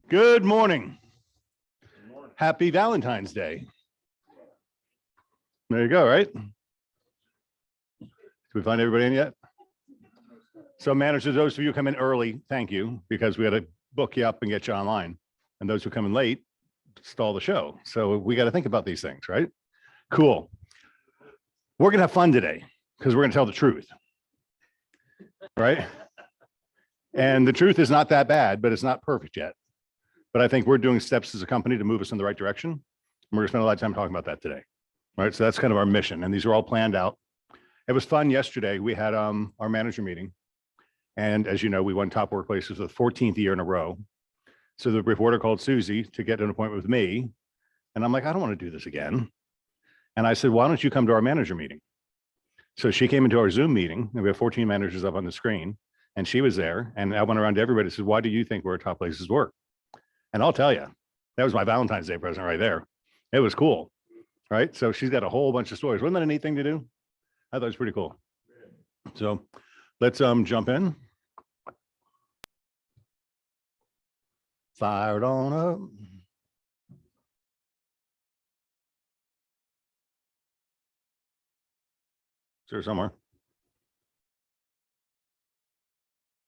Good morning. Happy Valentine's Day. There you go, right? Did we find everybody in yet? So managers, those of you who come in early, thank you, because we got to book you up and get you online. And those who come in late, stall the show. So we got to think about these things, right? Cool. We're going to have fun today because we're going to tell the truth, right? And the truth is not that bad, but it's not perfect yet. But I think we're doing steps as a company to move us in the right direction. And we're gonna spend a lot of time talking about that today. Right. So that's kind of our mission. And these are all planned out. It was fun yesterday. We had our manager meeting. And as you know, we won Top Workplaces for the 14th year in a row. So the reporter called Susie to get an appointment with me. And I'm like, I don't want to do this again. And I said, why don't you come to our manager meeting? So she came into our Zoom meeting, and we have 14 managers up on the screen. And she was there. And I went around to everybody and said, why do you think we're a top places to work? And I'll tell you, that was my Valentine's Day present right there. It was cool, right? So she's got a whole bunch of stories. Wasn't that a neat thing to do? I thought it was pretty cool. So let's jump in. Fired on up. Is there somewhere?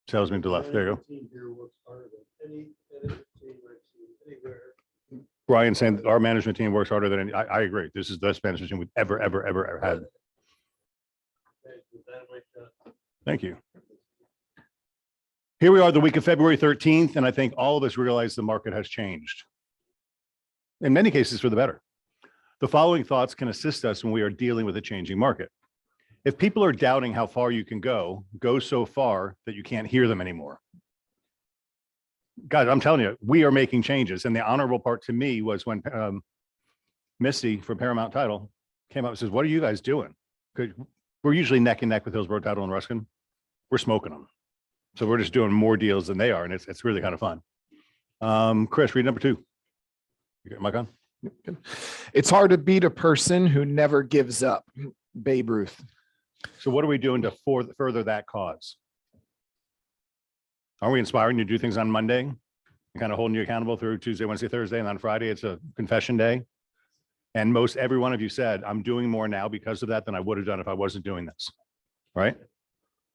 Tells me to the left. There you go. Brian saying our management team works harder than any. I agree. This is the best management team we've ever had. Thank you. Here we are the week of February 13th, and I think all of us realize the market has changed. In many cases for the better. The following thoughts can assist us when we are dealing with a changing market. If people are doubting how far you can go so far that you can't hear them anymore. Guys, I'm telling you, we are making changes. And the honorable part to me was when Misty from Paramount Title came up and says, what are you guys doing? Because we're usually neck and neck with Hillsborough Title and Ruskin. We're smoking them. So we're just doing more deals than they are. And it's really kind of fun. Chris, read number 2. You got mic on? Good. It's hard to beat a person who never gives up. Babe Ruth. So what are we doing to further that cause? Are we inspiring you to do things on Monday and kind of holding you accountable through Tuesday, Wednesday, Thursday, and on Friday, it's a confession day? And most every one of you said, I'm doing more now because of that than I would have done if I wasn't doing this, right?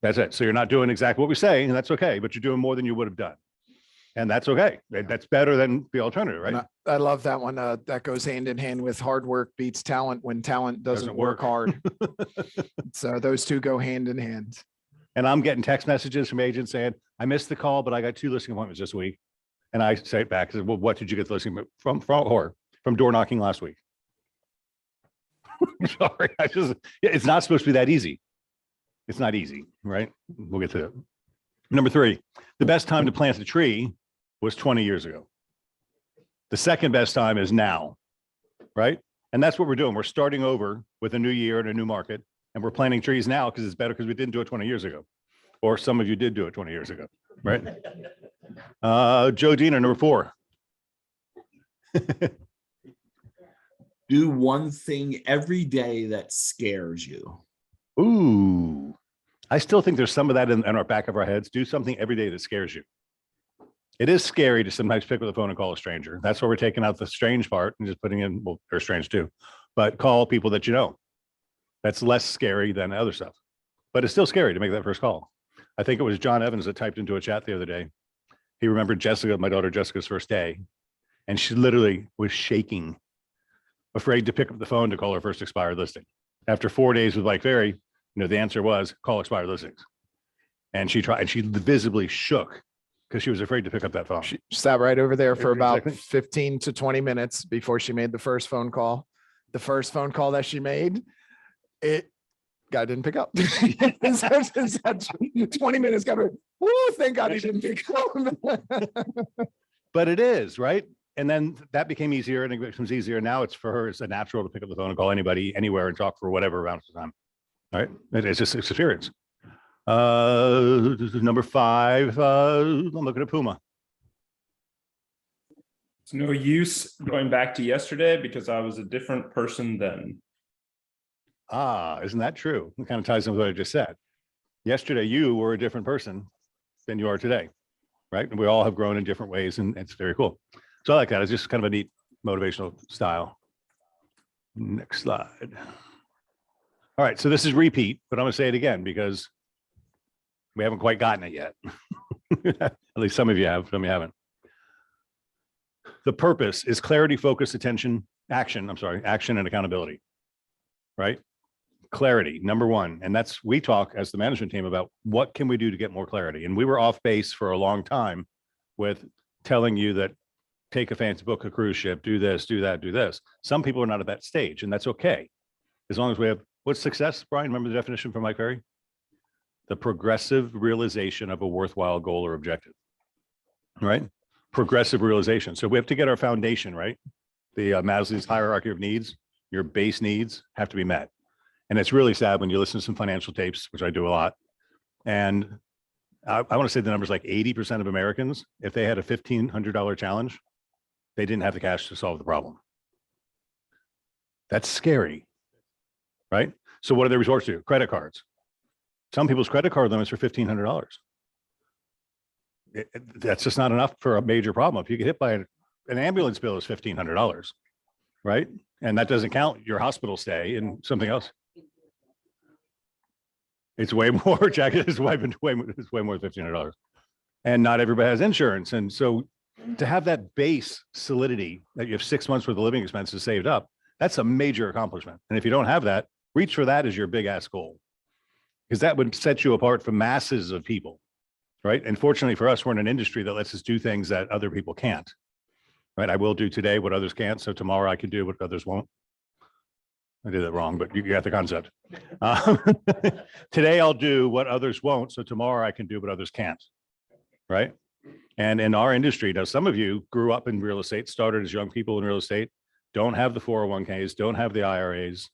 That's it. So you're not doing exactly what we say, and that's okay, but you're doing more than you would have done. And that's okay. That's better than the alternative, right? I love that one. That goes hand in hand with hard work beats talent when talent doesn't work hard. So those two go hand in hand. And I'm getting text messages from agents saying, I missed the call, but I got 2 listing appointments this week. And I say it back, I said, well, what did you get the listing from door knocking last week? Sorry, it's not supposed to be that easy. It's not easy, right? We'll get to it. Number 3, the best time to plant a tree was 20 years ago. The second best time is now, right? And that's what we're doing. We're starting over with a new year and a new market. And we're planting trees now because it's better because we didn't do it 20 years ago. Or some of you did do it 20 years ago, right? Joe Diener, number 4. Do one thing every day that scares you. Ooh, I still think there's some of that in our back of our heads. Do something every day that scares you. It is scary to sometimes pick up the phone and call a stranger. That's why we're taking out the strange part and just putting in, well, they're strange too, but call people that you know. That's less scary than other stuff, but it's still scary to make that first call. I think it was John Evans that typed into a chat the other day. He remembered Jessica, my daughter Jessica's first day, and she literally was shaking, afraid to pick up the phone to call her first expired listing. After 4 days with Mike Ferry, the answer was call expired listings. And she tried, and she visibly shook because she was afraid to pick up that phone. She sat right over there for about Exactly. 15 to 20 minutes before she made the first phone call. The first phone call that she made, guy didn't pick up. 20 minutes covered. Woo, thank God he didn't pick up. But it is, right? And then that became easier and it becomes easier. Now it's for her, it's a natural to pick up the phone and call anybody anywhere and talk for whatever amount of time. All right. It's just experience. Number 5, I'm looking at Puma. It's no use going back to yesterday because I was a different person then. Ah, isn't that true? It kind of ties in with what I just said. Yesterday, you were a different person than you are today, right? And we all have grown in different ways, and it's very cool. So I like that. It's just kind of a neat motivational style. Next slide. All right, so this is repeat, but I'm going to say it again because we haven't quite gotten it yet. At least some of you have, some of you haven't. The purpose is clarity, focus, attention, action. I'm sorry, action and accountability, right? Clarity, number one. And that's, we talk as the management team about what can we do to get more clarity. And we were off base for a long time with telling you that take a fancy book, a cruise ship, do this, do that, do this. Some people are not at that stage, and that's okay. As long as we have, what's success, Brian? Remember the definition from Mike Ferry? The progressive realization of a worthwhile goal or objective, right? Progressive realization. So we have to get our foundation, right? The Maslow's hierarchy of needs, your base needs have to be met. And it's really sad when you listen to some financial tapes, which I do a lot. And I want to say the numbers like 80% of Americans, if they had a $1,500 challenge, they didn't have the cash to solve the problem. That's scary, right? So what do they resort to? Credit cards. Some people's credit card limits are $1,500. That's just not enough for a major problem. If you get hit by an ambulance bill is $1,500, right? And that doesn't count your hospital stay and something else. It's way more, Jack. It's way more than $1,500. And not everybody has insurance. And so to have that base solidity that you have 6 months worth of living expenses saved up, that's a major accomplishment. And if you don't have that, reach for that as your big ass goal, because that would set you apart from masses of people, right? And fortunately for us, we're in an industry that lets us do things that other people can't, right? I will do today what others can't. So tomorrow I can do what others won't. I did that wrong, but you got the concept. Today I'll do what others won't. So tomorrow I can do what others can't, right? And in our industry, now some of you grew up in real estate, started as young people in real estate, don't have the 401ks, don't have the IRAs,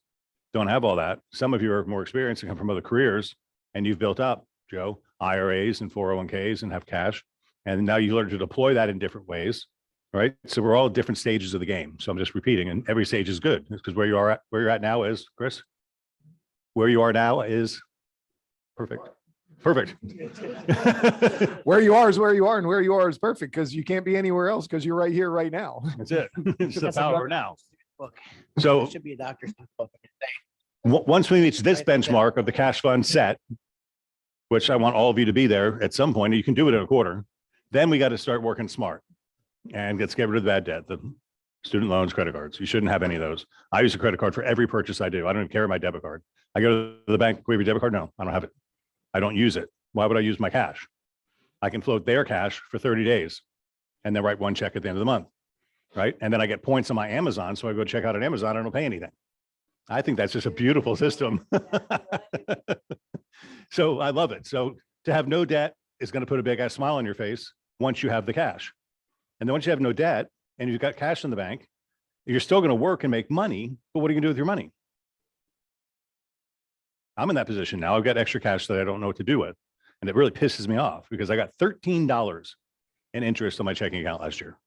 don't have all that. Some of you are more experienced and come from other careers, and you've built up, Joe, IRAs and 401ks and have cash. And now you learn to deploy that in different ways, right? So we're all at different stages of the game. So I'm just repeating, and every stage is good because where you're at now is, Chris, where you are now is perfect. Perfect. Where you are is where you are, and where you are is perfect because you can't be anywhere else because you're right here, right now. That's it. It's the That's a power good now. book. So It should be a doctor's book. once we reach this benchmark of the cash fund set, which I want all of you to be there at some point, you can do it in a quarter, then we got to start working smart and let's get rid of the bad debt, the student loans, credit cards. You shouldn't have any of those. I use a credit card for every purchase I do. I don't even carry my debit card. I go to the bank, we have a debit card? No, I don't have it. I don't use it. Why would I use my cash? I can float their cash for 30 days and then write one check at the end of the month, right? And then I get points on my Amazon. So I go check out on Amazon, I don't pay anything. I think that's just a beautiful system. So I love it. So to have no debt is going to put a big ass smile on your face once you have the cash. And then once you have no debt and you've got cash in the bank, you're still going to work and make money, but what are you going to do with your money? I'm in that position now. I've got extra cash that I don't know what to do with. And it really pisses me off because I got $13 in interest on my checking account last year.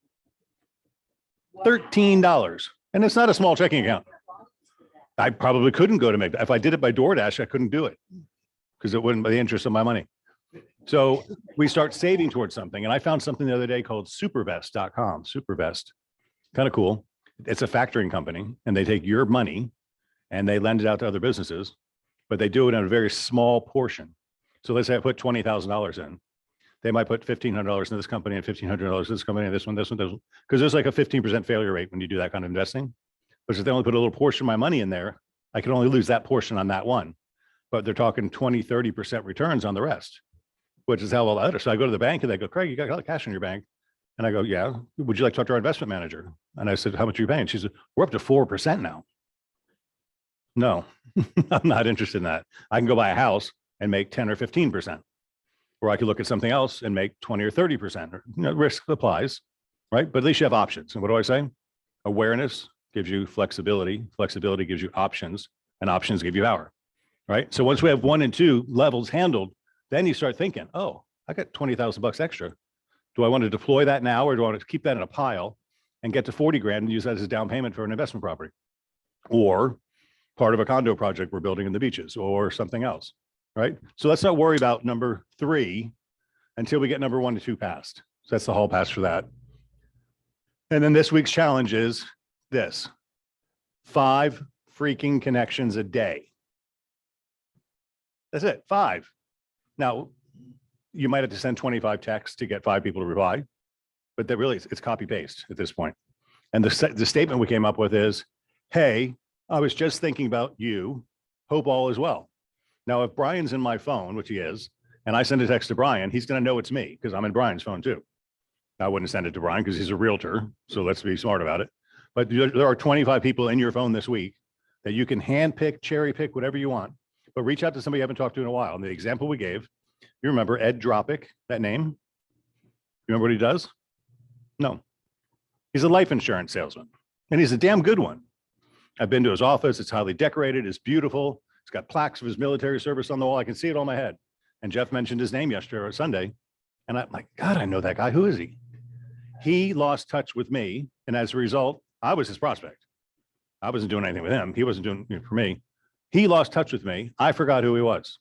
$13. And it's not a small checking account. I probably couldn't go to make, if I did it by DoorDash, I couldn't do it because it wouldn't be the interest of my money. So we start saving towards something. And I found something the other day called supervest.com. Supervest, kind of cool. It's a factoring company and they take your money and they lend it out to other businesses, but they do it in a very small portion. So let's say I put $20,000 in. They might put $1,500 into this company and $1,500 into this company and this one, because there's like a 15% failure rate when you do that kind of investing. But if they only put a little portion of my money in there, I can only lose that portion on that one. But they're talking 20, 30% returns on the rest, which is hell of a lot. So I go to the bank and they go, Craig, you got a lot of cash in your bank. And I go, yeah, would you like to talk to our investment manager? And I said, how much are you paying? She said, we're up to 4% now. No, I'm not interested in that. I can go buy a house and make 10 or 15%, or I could look at something else and make 20 or 30%. Risk applies, right? But at least you have options. And what do I say? Awareness gives you flexibility. Flexibility gives you options, and options give you power, right? So once we have 1 and 2 levels handled, then you start thinking, oh, I got $20,000 extra. Do I want to deploy that now, or do I want to keep that in a pile and get to 40 grand and use that as a down payment for an investment property, or part of a condo project we're building in the beaches, or something else, right? So let's not worry about number 3, until we get number 1 to 2 passed. So that's the hall pass for that. And then this week's challenge is this: 5 freaking connections a day. That's it, 5. Now, you might have to send 25 texts to get 5 people to reply, but that really, it's copy paste at this point. And the statement we came up with is, hey, I was just thinking about you. Hope all is well. Now, if Brian's in my phone, which he is, and I send a text to Brian, he's going to know it's me because I'm in Brian's phone too. I wouldn't send it to Brian because he's a realtor. So let's be smart about it. But there are 25 people in your phone this week that you can hand pick, cherry pick, whatever you want, but reach out to somebody you haven't talked to in a while. And the example we gave, you remember Ed Dropic, that name? You remember what he does? No. He's a life insurance salesman, and he's a damn good one. I've been to his office. It's highly decorated. It's beautiful. It's got plaques of his military service on the wall. I can see it on my head. And Jeff mentioned his name yesterday or Sunday. And I'm like, God, I know that guy. Who is he? He lost touch with me. And as a result, I was his prospect. I wasn't doing anything with him. He wasn't doing it for me. He lost touch with me. I forgot who he was.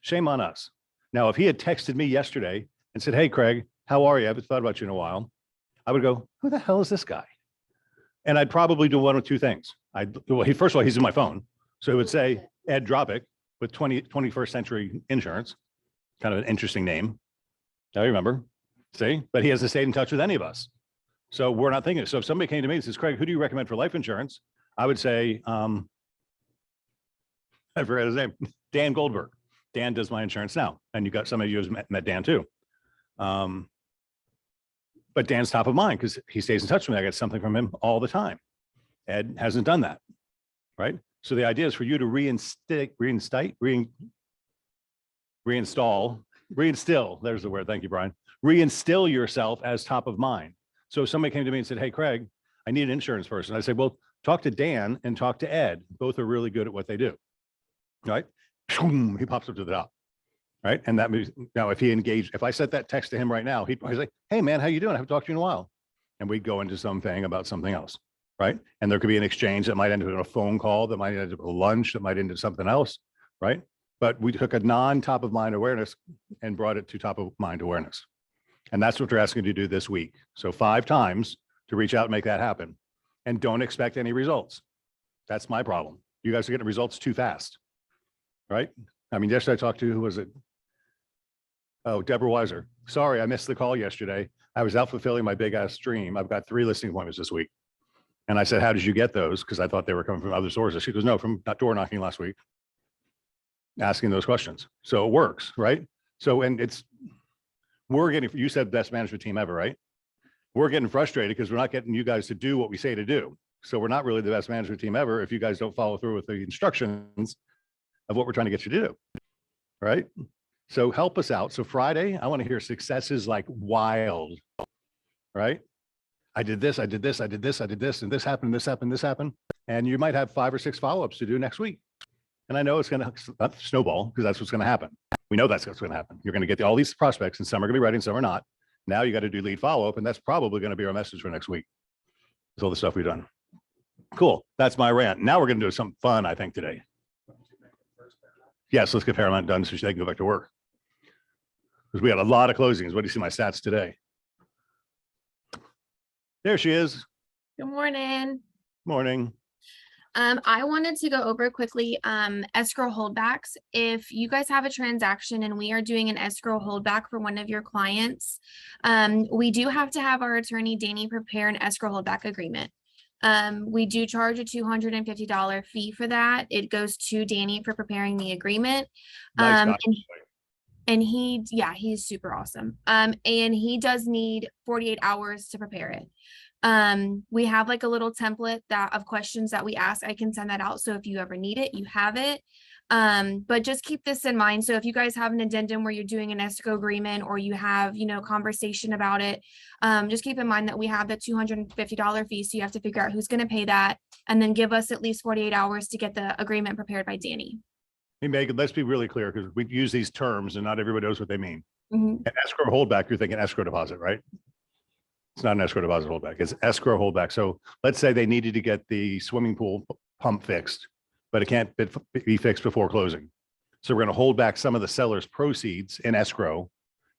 Shame on us. Now, if he had texted me yesterday and said, hey, Craig, how are you? I haven't thought about you in a while. I would go, who the hell is this guy? And I'd probably do one of two things. First of all, he's in my phone. So it would say Ed Dropic with 21st Century Insurance, kind of an interesting name. I remember, see, but he hasn't stayed in touch with any of us. So we're not thinking. So if somebody came to me and says, Craig, who do you recommend for life insurance? I would say, I forgot his name, Dan Goldberg. Dan does my insurance now. And you got some of you who's met Dan too. But Dan's top of mind because he stays in touch with me. I get something from him all the time. Ed hasn't done that, right? So the idea is for you to reinstill, there's the word, thank you, Brian. Reinstill yourself as top of mind. So if somebody came to me and said, hey, Craig, I need an insurance person. I say, well, talk to Dan and talk to Ed. Both are really good at what they do, right? He pops up to the top. Right. And that means now if he engaged, if I sent that text to him right now, he'd probably say, hey, man, how you doing? I haven't talked to you in a while. And we'd go into something about something else. Right. And there could be an exchange that might end up in a phone call, that might end up a lunch, that might end up something else. Right. But we took a non-top of mind awareness and brought it to top of mind awareness. And that's what we're asking you to do this week. So 5 times to reach out and make that happen. And don't expect any results. That's my problem. You guys are getting results too fast. Right. I mean, yesterday I talked to, who was it? Oh, Deborah Weiser. Sorry, I missed the call yesterday. I was out fulfilling my big ass dream. I've got 3 listing appointments this week. And I said, how did you get those? Because I thought they were coming from other sources. She goes, no, from not door knocking last week. Asking those questions. So it works, right? So, and we're getting, you said best management team ever, right? We're getting frustrated because we're not getting you guys to do what we say to do. So we're not really the best management team ever if you guys don't follow through with the instructions of what we're trying to get you to do, right? So help us out. So Friday, I want to hear successes like wild, right? I did this, I did this, I did this, I did this, and this happened, this happened, this happened. And you might have 5 or 6 follow-ups to do next week. And I know it's going to snowball because that's what's going to happen. We know that's what's going to happen. You're going to get all these prospects and some are going to be ready and some are not. Now you got to do lead follow-up, and that's probably going to be our message for next week. That's all the stuff we've done. Cool. That's my rant. Now we're going to do something fun, I think, today. Yes, let's get Paramount done so they can go back to work. Because we had a lot of closings. What do you see my stats today? There she is. Good morning. Morning. I wanted to go over quickly escrow holdbacks. If you guys have a transaction and we are doing an escrow holdback for one of your clients, we do have to have our attorney Danny prepare an escrow holdback agreement. We do charge a $250 fee for that. It goes to Danny for preparing the agreement. Nice guy. And he's super awesome. And he does need 48 hours to prepare it. We have like a little template of questions that we ask. I can send that out. So if you ever need it, you have it. But just keep this in mind. So if you guys have an addendum where you're doing an escrow agreement or you have, conversation about it, just keep in mind that we have the $250 fee. So you have to figure out who's going to pay that and then give us at least 48 hours to get the agreement prepared by Danny. Hey, Megan, let's be really clear because we use these terms and not everybody knows what they mean. Mhm. An escrow holdback, you're thinking escrow deposit, right? It's not an escrow deposit holdback. It's escrow holdback. So let's say they needed to get the swimming pool pump fixed, but it can't be fixed before closing. So we're going to hold back some of the seller's proceeds in escrow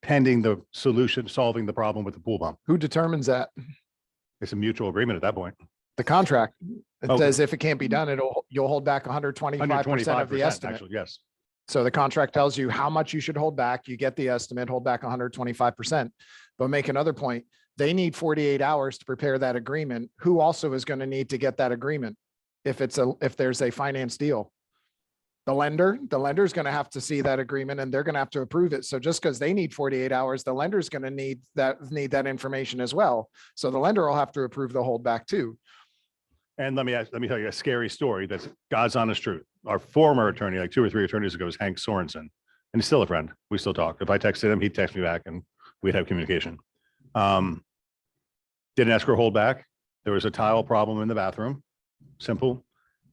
pending the solution, solving the problem with the pool pump. Who determines that? It's a mutual agreement at that point. The contract. It Oh. says if it can't be done, you'll hold back 125% of the estimate. Actually, yes. So the contract tells you how much you should hold back. You get the estimate, hold back 125%. But make another point, they need 48 hours to prepare that agreement. Who also is going to need to get that agreement? If there's a finance deal? The lender is going to have to see that agreement and they're going to have to approve it. So just because they need 48 hours, the lender is going to need that information as well. So the lender will have to approve the holdback too. And let me tell you a scary story that's God's honest truth. Our former attorney, like 2 or 3 attorneys ago, was Hank Sorensen, and he's still a friend. We still talk. If I texted him, he'd text me back and we'd have communication. Did an escrow hold back. There was a tile problem in the bathroom. Simple.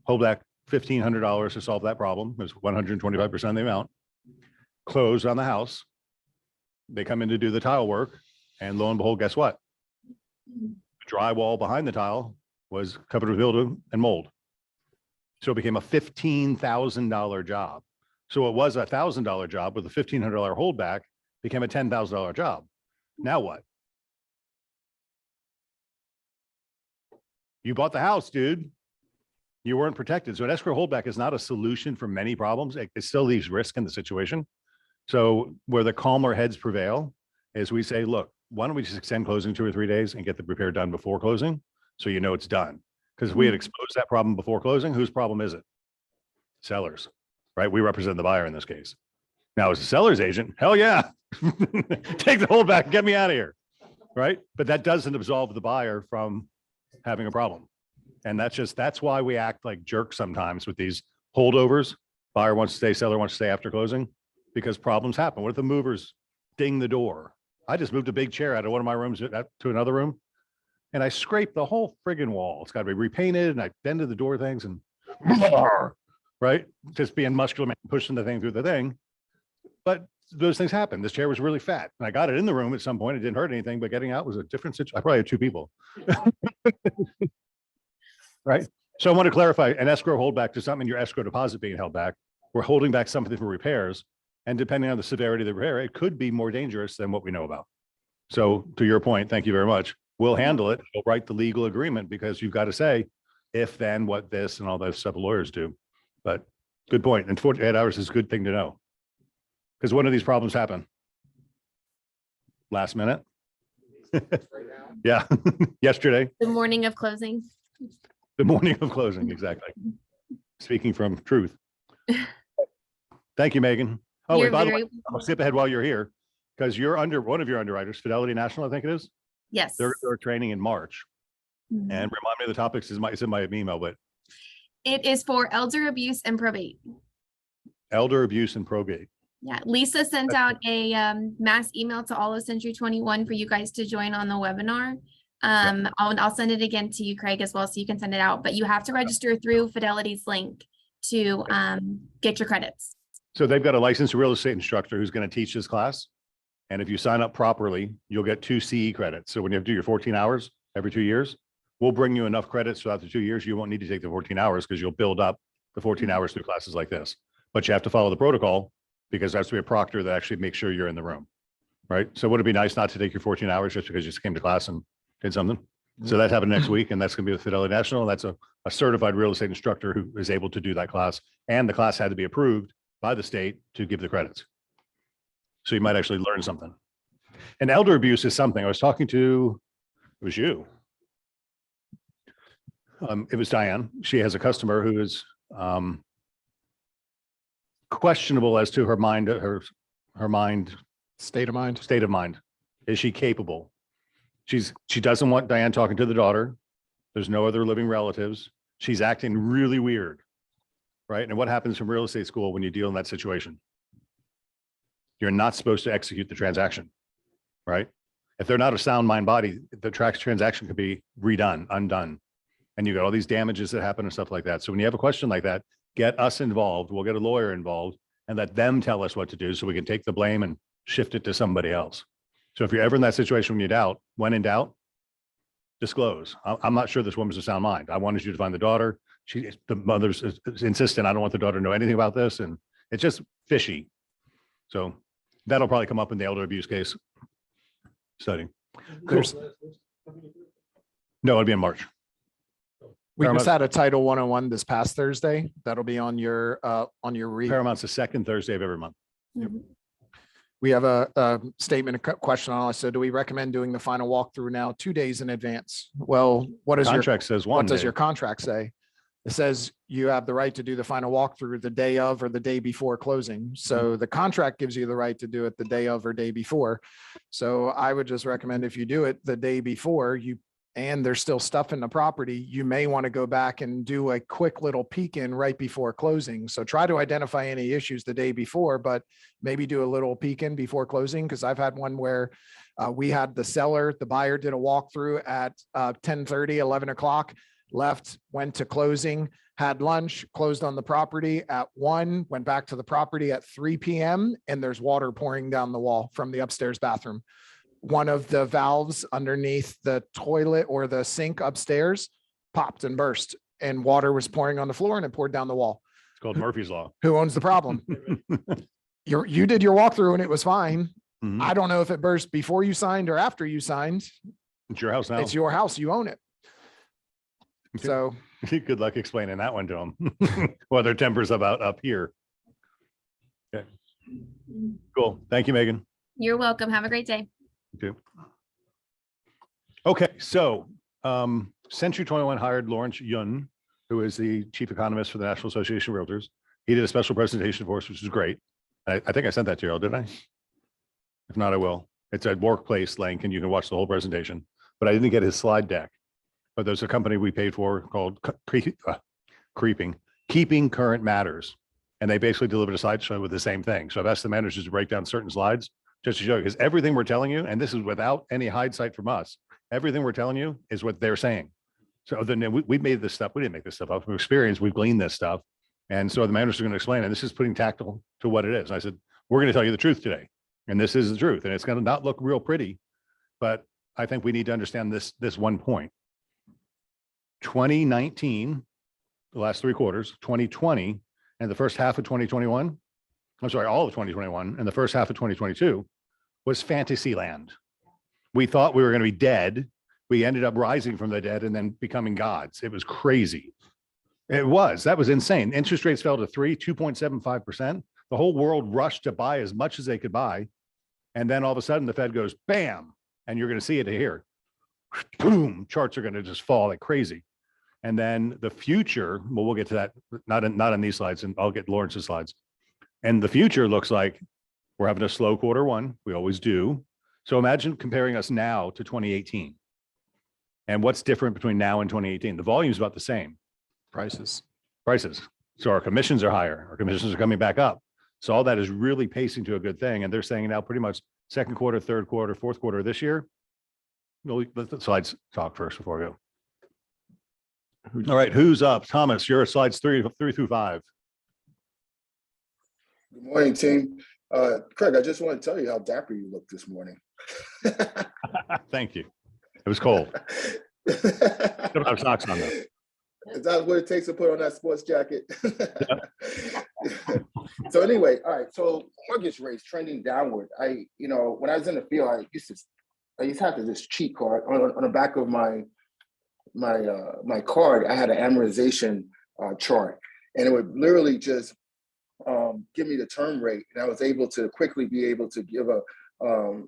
Hold back $1,500 to solve that problem. It was 125% of the amount. Closed on the house. They come in to do the tile work, and lo and behold, guess what? The drywall behind the tile was covered with mildew and mold. So it became a $15,000 job. So it was a $1,000 job with a $1,500 holdback, became a $10,000 job. Now what? You bought the house, dude. You weren't protected. So an escrow holdback is not a solution for many problems. It still leaves risk in the situation. So where the calmer heads prevail is we say, look, why don't we just extend closing 2 or 3 days and get the repair done before closing? So you know it's done. Because if we had exposed that problem before closing, whose problem is it? Sellers, right? We represent the buyer in this case. Now, as a seller's agent, hell yeah, take the holdback, get me out of here, right? But that doesn't absolve the buyer from having a problem. And that's why we act like jerks sometimes with these holdovers. Buyer wants to stay, seller wants to stay after closing, because problems happen. What if the movers ding the door? I just moved a big chair out of one of my rooms to another room, and I scraped the whole friggin' wall. It's got to be repainted, and I bended the door things and right, just being muscular, man, pushing the thing through the thing. But those things happen. This chair was really fat, and I got it in the room at some point. It didn't hurt anything, but getting out was a different situation. I probably had 2 people. Right. So I want to clarify, an escrow holdback does not mean your escrow deposit being held back. We're holding back something for repairs. And depending on the severity of the repair, it could be more dangerous than what we know about. So to your point, thank you very much. We'll handle it. We'll write the legal agreement, because you've got to say if, then, what, this, and all those stuff lawyers do. But good point. And 48 hours is a good thing to know. Because when do these problems happen? Last minute? Yeah, yesterday. The morning of closing. The morning of closing, exactly. Speaking from truth. Thank you, Megan. Oh, You're and by the way, very I'll skip ahead while you're here, because you're one of your underwriters, Fidelity National, I think it is. Yes. They're training in March. Mhm. And remind me of the topics, it's in my email, but It is for elder abuse and probate. elder abuse and probate. Yeah, Lisa sent out a mass email to all of Century 21 for you guys to join on the webinar. I'll send it again to you, Craig, as well, so you can send it out, but you have to register through Fidelity's link to get your credits. So they've got a licensed real estate instructor who's going to teach this class. And if you sign up properly, you'll get 2 CE credits. So when you have to do your 14 hours every 2 years, we'll bring you enough credits throughout the 2 years. You won't need to take the 14 hours, because you'll build up the 14 hours through classes like this. But you have to follow the protocol, because there has to be a proctor that actually makes sure you're in the room. Right. So would it be nice not to take your 14 hours just because you just came to class and did something? So that happened next week, and that's going to be with Fidelity National. That's a certified real estate instructor who is able to do that class. And the class had to be approved by the state to give the credits. So you might actually learn something. And elder abuse is something I was talking to, it was you. It was Diane. She has a customer who is questionable as to her mind, State of mind. state of mind. Is she capable? She doesn't want Diane talking to the daughter. There's no other living relatives. She's acting really weird. Right. And what happens from real estate school when you deal in that situation? You're not supposed to execute the transaction. Right. If they're not a sound mind body, the transaction could be redone, undone. And you got all these damages that happen and stuff like that. So when you have a question like that, get us involved. We'll get a lawyer involved and let them tell us what to do, so we can take the blame and shift it to somebody else. So if you're ever in that situation when in doubt, disclose. I'm not sure this woman's a sound mind. I wanted you to find the daughter. The mother's insistent, I don't want the daughter to know anything about this. And it's just fishy. So That'll probably come up in the elder abuse case study. There's- No, it'll be in March. We just Paramount- had a Title 101 this past Thursday. That'll be on your Paramount's the second Thursday of every month. Mhm. We have a statement, a question on it. So do we recommend doing the final walkthrough now 2 days in advance? Well, what is your, Contract says one what does day. your contract say? It says you have the right to do the final walkthrough the day of or the day before closing. So the contract gives you the right to do it the day of or day before. So I would just recommend if you do it the day before, and there's still stuff in the property, you may want to go back and do a quick little peek in right before closing. So try to identify any issues the day before, but maybe do a little peek in before closing. Cause I've had one where we had the buyer did a walkthrough at 10:30, 11 o'clock, left, went to closing, had lunch, closed on the property at 1, went back to the property at 3 PM, and there's water pouring down the wall from the upstairs bathroom. One of the valves underneath the toilet or the sink upstairs popped and burst, and water was pouring on the floor and it poured down the wall. It's called Murphy's Law. Who owns the problem? You did your walkthrough and it was fine. Mhm. I don't know if it burst before you signed or after you signed. It's your house now. It's your house. You own it. Okay. So Good luck explaining that one to them. Well, their temper's about up here. Okay, cool. Thank you, Megan. You're welcome. Have a great day. You too. Okay, so Century 21 hired Lawrence Yun, who is the chief economist for the National Association of Realtors. He did a special presentation for us, which is great. I think I sent that to you, didn't I? If not, I will. It's a workplace link and you can watch the whole presentation, but I didn't get his slide deck. But there's a company we paid for called Keeping Current Matters. And they basically delivered a slideshow with the same thing. So I've asked the managers to break down certain slides just to show you, because everything we're telling you, and this is without any hindsight from us, everything we're telling you is what they're saying. So then we made this stuff. We didn't make this stuff up. From experience, we've gleaned this stuff. And so the managers are going to explain, and this is putting tactile to what it is. And I said, we're going to tell you the truth today. And this is the truth. And it's going to not look real pretty, but I think we need to understand this one point. 2019, the last 3 quarters, 2020, and the first half of 2021, I'm sorry, all of 2021 and the first half of 2022 was fantasy land. We thought we were going to be dead. We ended up rising from the dead and then becoming gods. It was crazy. That was insane. Interest rates fell to 2.75%. The whole world rushed to buy as much as they could buy. And then all of a sudden the Fed goes, bam, and you're going to see it here. Boom, charts are going to just fall like crazy. And then the future, well, we'll get to that, not in these slides, and I'll get Lawrence's slides. And the future looks like we're having a slow quarter 1. We always do. So imagine comparing us now to 2018. And what's different between now and 2018? The volume is about the same. prices. So our commissions are higher. Our commissions are coming back up. So all that is really pacing to a good thing. And they're saying now pretty much second quarter, third quarter, fourth quarter of this year. Well, let the slides talk first before we go. All right, who's up? Thomas, your slides 3 through 5. Good morning, team. Craig, I just want to tell you how dapper you look this morning. Thank you. It was cold. Don't have socks on though. Is that what it takes to put on that sports jacket? So anyway, all right. So mortgage rates trending downward. When I was in the field, I used to have this cheat card on the back of my card. I had an amortization chart, and it would literally just give me the term rate, and I was able to quickly give a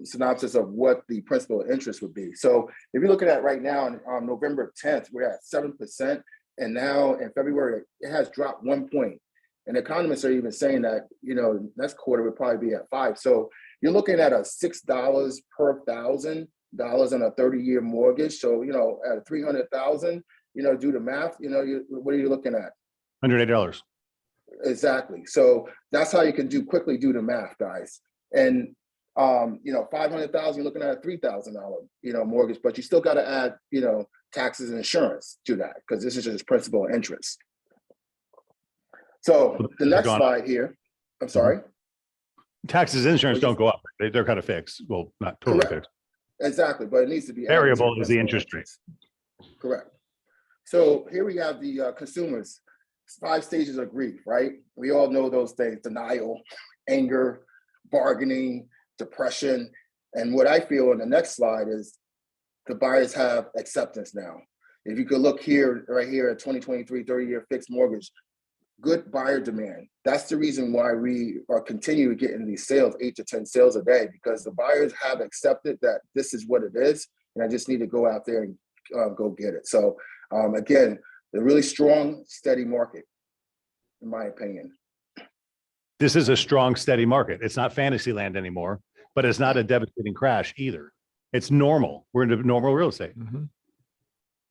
synopsis of what the principal interest would be. So if you're looking at right now on November 10th, we're at 7%, and now in February it has dropped 1 point. And economists are even saying that next quarter would probably be at 5. So you're looking at a $6 per $1,000 on a 30-year mortgage. So at 300,000, do the math. What are you looking at? $108. Exactly. So that's how you can quickly do the math, guys. And 500,000, you're looking at a $3,000 mortgage, but you still got to add taxes and insurance to that, because this is just principal and interest. So the next slide here, I'm sorry. Taxes and insurance don't go up. They're kind of fixed. Well, not totally Correct. fixed. Exactly, but it needs to be Variable is the interest rate. Correct. So here we have the consumers, 5 stages of grief, right? We all know those things: denial, anger, bargaining, depression. And what I feel in the next slide is the buyers have acceptance now. If you could look here, right here at 2023 30-year fixed mortgage, good buyer demand. That's the reason why we are continuing getting these sales, 8 to 10 sales a day, because the buyers have accepted that this is what it is, and I just need to go out there and go get it. So again, a really strong, steady market, in my opinion. This is a strong, steady market. It's not fantasy land anymore, but it's not a devastating crash either. It's normal. We're into normal real estate. Mhm.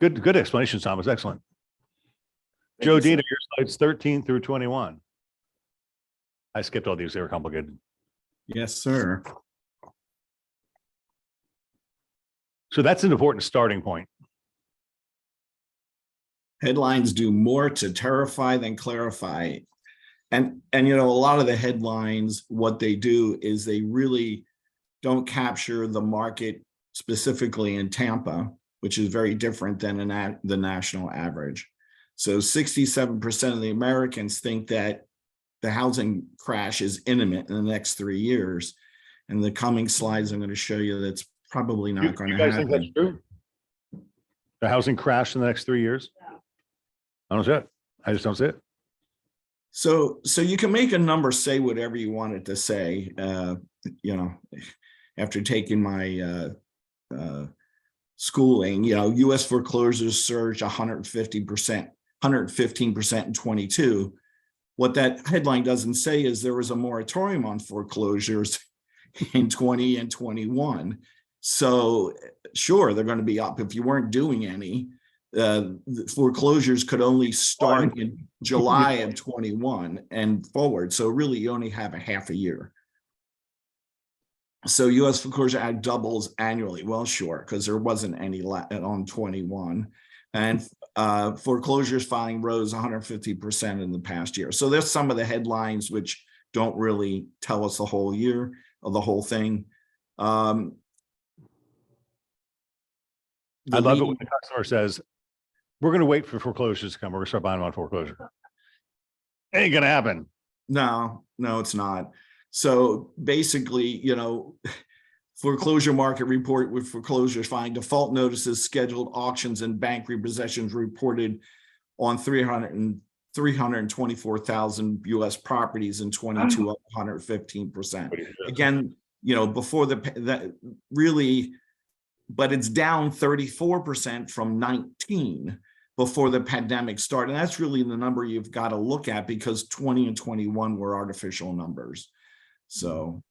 Good explanation, Thomas. Excellent. Thank Joe you, sir. Dina, your slides 13 through 21. I skipped all these. They were complicated. Yes, sir. So that's an important starting point. Headlines do more to terrify than clarify. And you know, a lot of the headlines, what they do is they really don't capture the market specifically in Tampa, which is very different than the national average. So 67% of the Americans think that the housing crash is imminent in the next 3 years. And the coming slides, I'm going to show you that's probably not going You to guys think that's happen. true? The housing crash in the next 3 years? I don't see it. I just don't see it. So you can make a number say whatever you want it to say. You know, after taking my schooling, you know, U.S. foreclosures surged 150%, 115% in 22. What that headline doesn't say is there was a moratorium on foreclosures in 20 and 21. So sure, they're going to be up. If you weren't doing any, the foreclosures could only start in July of 21 and forward. So really you only have a half a year. So U.S. Foreclosure Act doubles annually. Well, sure, because there wasn't any on 21. And foreclosures filing rose 150% in the past year. So there's some of the headlines which don't really tell us the whole year or the whole thing. I love it when the customer says, we're going to wait for foreclosures to come. We're going to start buying them on foreclosure. Ain't going to happen. No, it's not. So basically, you know, foreclosure market report with foreclosures filing default notices, scheduled auctions, and bank repossessions reported on 324,000 U.S. properties in 22, up 115%. Again, you know, before that really, but it's down 34% from 19 before the pandemic started. And that's really the number you've got to look at, because 20 and 21 were artificial numbers. So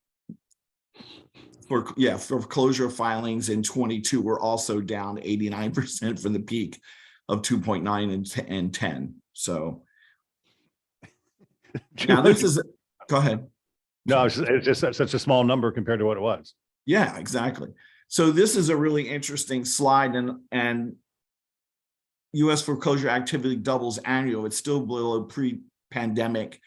foreclosure filings in 22 were also down 89% from the peak of 2.9 and 10. So now this is, go ahead. No, it's just such a small number compared to what it was. Yeah, exactly. So this is a really interesting slide, and U.S. foreclosure activity doubles annual. It's still below pre-pandemic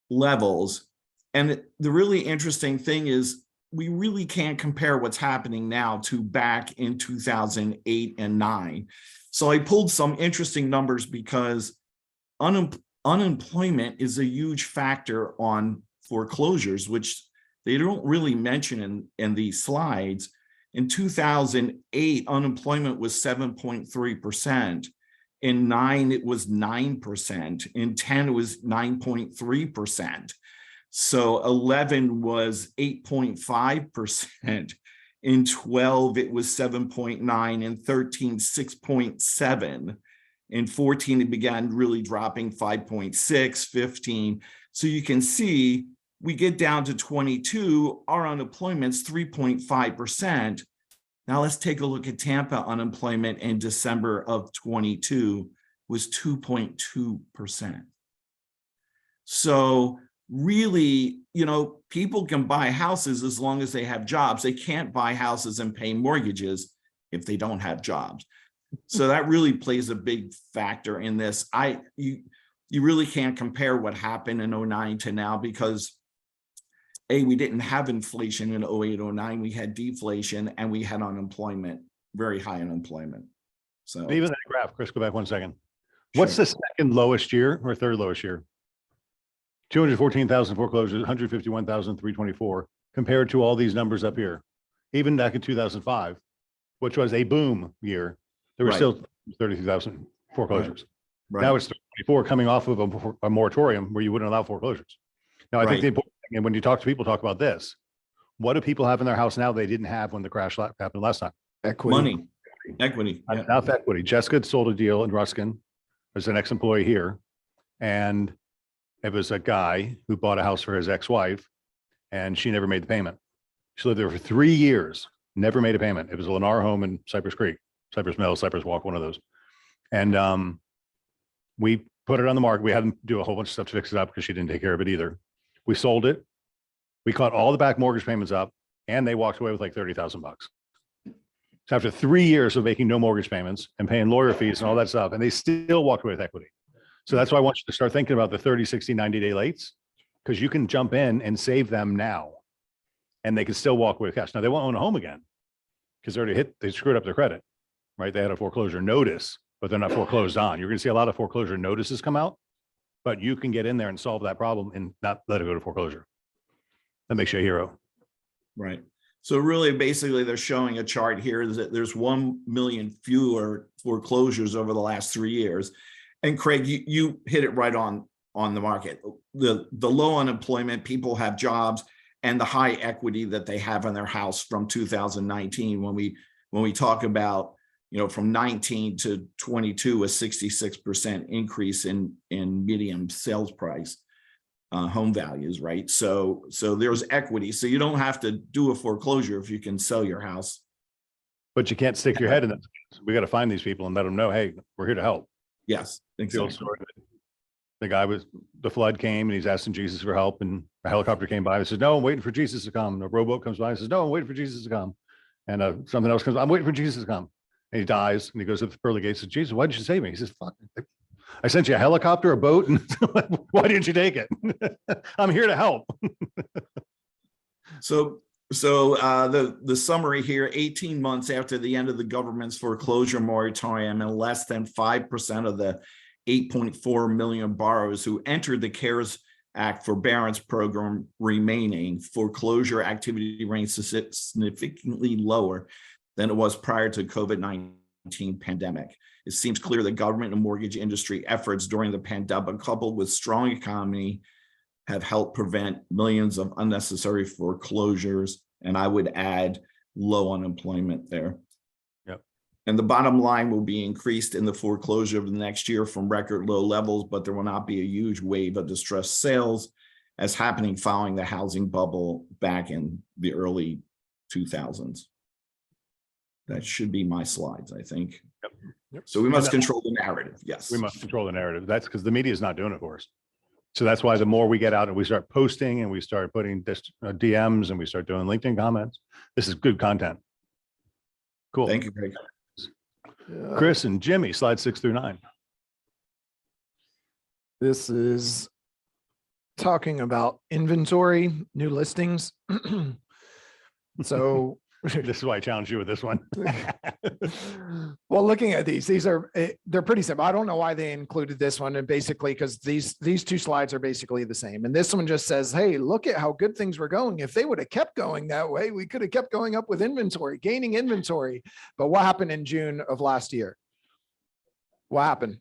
levels. And the really interesting thing is we really can't compare what's happening now to back in 2008 and 9. So I pulled some interesting numbers because unemployment is a huge factor on foreclosures, which they don't really mention in these slides. In 2008, unemployment was 7.3%. In 9, it was 9%. In 10, it was 9.3%. So 11 was 8.5%. In 12, it was 7.9. In 13, 6.7. In 14, it began really dropping 5.6, 15. So you can see we get down to 22, our unemployment's 3.5%. Now let's take a look at Tampa. Unemployment in December of 22 was 2.2%. So really, you know, people can buy houses as long as they have jobs. They can't buy houses and pay mortgages if they don't have jobs. So that really plays a big factor in this. You really can't compare what happened in 09 to now, because we didn't have inflation in 08, 09. We had deflation and we had unemployment, very high unemployment. So Even that graph, Chris, go back 1 second. What's Sure. the second lowest year or third lowest year? 214,000 foreclosures, 151,324, compared to all these numbers up here. Even back in 2005, which was a boom year, there were Right. still 32,000 foreclosures. Right. Now it's 34 coming off of a moratorium where you wouldn't allow foreclosures. Now, I think Right. the important thing, and when you talk to people, talk about this. What do people have in their house now they didn't have when the crash happened last time? Equity. Money, equity. yeah. Enough equity. Jessica sold a deal in Ruskin as an ex-employee here. And it was a guy who bought a house for his ex-wife and she never made the payment. She lived there for 3 years, never made a payment. It was a Lennar home in Cypress Creek, Cypress Mills, Cypress Walk, one of those. And we put it on the market. We had them do a whole bunch of stuff to fix it up because she didn't take care of it either. We sold it. We caught all the back mortgage payments up and they walked away with like 30,000 bucks. So after 3 years of making no mortgage payments and paying lawyer fees and all that stuff, and they still walked away with equity. So that's why I want you to start thinking about the 30, 60, 90-day lates, because you can jump in and save them now. And they can still walk away with cash. Now they won't own a home again because they screwed up their credit, right? They had a foreclosure notice, but they're not foreclosed on. You're gonna see a lot of foreclosure notices come out, but you can get in there and solve that problem and not let it go to foreclosure. That makes you a hero. Right. So really, basically, they're showing a chart here is that there's 1 million fewer foreclosures over the last 3 years. And Craig, you hit it right on the market. The low unemployment, people have jobs, and the high equity that they have in their house from 2019. When we talk about, from 19 to 22, a 66% increase in median sales price. Home values, right? So there's equity. So you don't have to do a foreclosure if you can sell your house. But you can't stick your head in it. We got to find these people and let them know, hey, we're here to help. Yes, The old exactly. story. The guy the flood came and he's asking Jesus for help, and a helicopter came by and says, no, I'm waiting for Jesus to come. And a rowboat comes by and says, no, I'm waiting for Jesus to come. And something else comes, I'm waiting for Jesus to come. And he dies and he goes to the pearly gates and says, Jesus, why did you save me? He says, fuck, I sent you a helicopter, a boat, and why didn't you take it? I'm here to help. So the summary here, 18 months after the end of the government's foreclosure moratorium, and less than 5% of the 8.4 million borrowers who entered the CARES Act forbearance program remaining, foreclosure activity remains significantly lower than it was prior to COVID-19 pandemic. It seems clear that government and mortgage industry efforts during the pandemic, coupled with strong economy, have helped prevent millions of unnecessary foreclosures. And I would add low unemployment there. Yep. And the bottom line will be increased in the foreclosure of the next year from record low levels, but there will not be a huge wave of distressed sales as happening following the housing bubble back in the early 2000s. That should be my slides, I think. Yep. So we must control the narrative. Yes. We must control the narrative. That's because the media is not doing it for us. So that's why the more we get out and we start posting and we start putting DMs and we start doing LinkedIn comments, this is good content. Cool. Thank you, Greg. Chris and Jimmy, slide 6 through 9. This is talking about inventory, new listings. So This is why I challenged you with this one. well, looking at these are, they're pretty simple. I don't know why they included this one, and basically because these two slides are basically the same. And this one just says, hey, look at how good things were going. If they would have kept going that way, we could have kept going up with inventory, gaining inventory. But what happened in June of last year? What happened?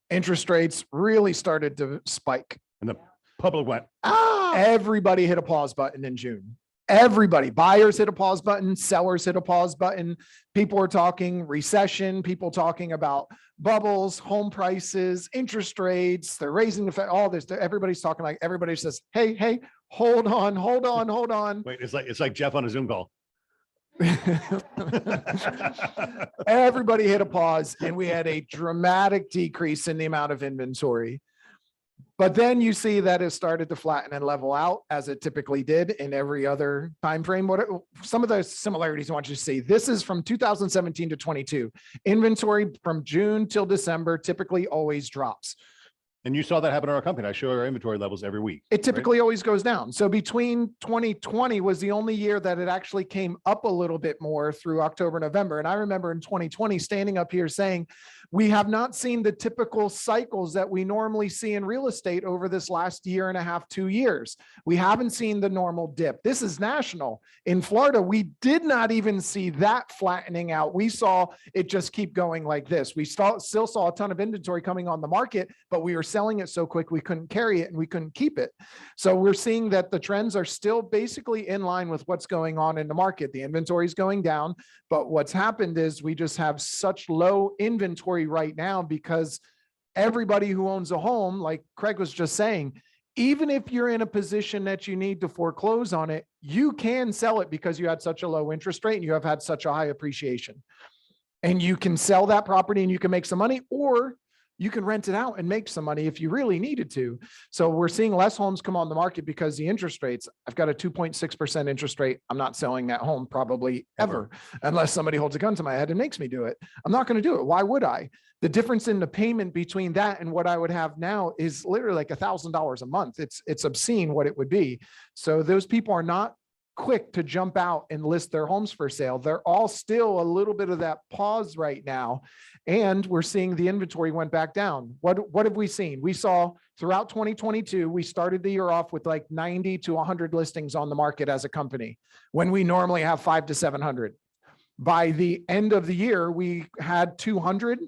Interest rates really started to spike. And the public went, Everybody hit a pause button in June. Everybody, buyers hit a pause button, sellers hit a pause button. People are talking recession, people talking about bubbles, home prices, interest rates, they're raising the Fed, all this. Everybody's talking like, everybody says, hey, hold on. wait, it's like Jeff on a Zoom call. Everybody hit a pause and we had a dramatic decrease in the amount of inventory. But then you see that it started to flatten and level out as it typically did in every other time frame. Some of the similarities I want you to see. This is from 2017 to 22. Inventory from June till December typically always drops. And you saw that happen in our company. I show our inventory levels every week. It right? typically always goes down. So between 2020 was the only year that it actually came up a little bit more through October, November. And I remember in 2020 standing up here saying, we have not seen the typical cycles that we normally see in real estate over this last year and a half, 2 years. We haven't seen the normal dip. This is national. In Florida, we did not even see that flattening out. We saw it just keep going like this. We still saw a ton of inventory coming on the market, but we were selling it so quick we couldn't carry it and we couldn't keep it. So we're seeing that the trends are still basically in line with what's going on in the market. The inventory is going down, but what's happened is we just have such low inventory right now because everybody who owns a home, like Craig was just saying, even if you're in a position that you need to foreclose on it, you can sell it because you had such a low interest rate and you have had such a high appreciation. And you can sell that property and you can make some money, or you can rent it out and make some money if you really needed to. So we're seeing less homes come on the market because the interest rates, I've got a 2.6% interest rate. I'm not selling that home probably ever, unless somebody holds a gun to my head and makes me do it. I'm not going to do it. Why would I? The difference in the payment between that and what I would have now is literally like $1,000 a month. It's obscene what it would be. So those people are not quick to jump out and list their homes for sale. They're all still a little bit of that pause right now. And we're seeing the inventory went back down. What have we seen? We saw throughout 2022, we started the year off with like 90 to 100 listings on the market as a company, when we normally have 500 to 700. By the end of the year, we had 220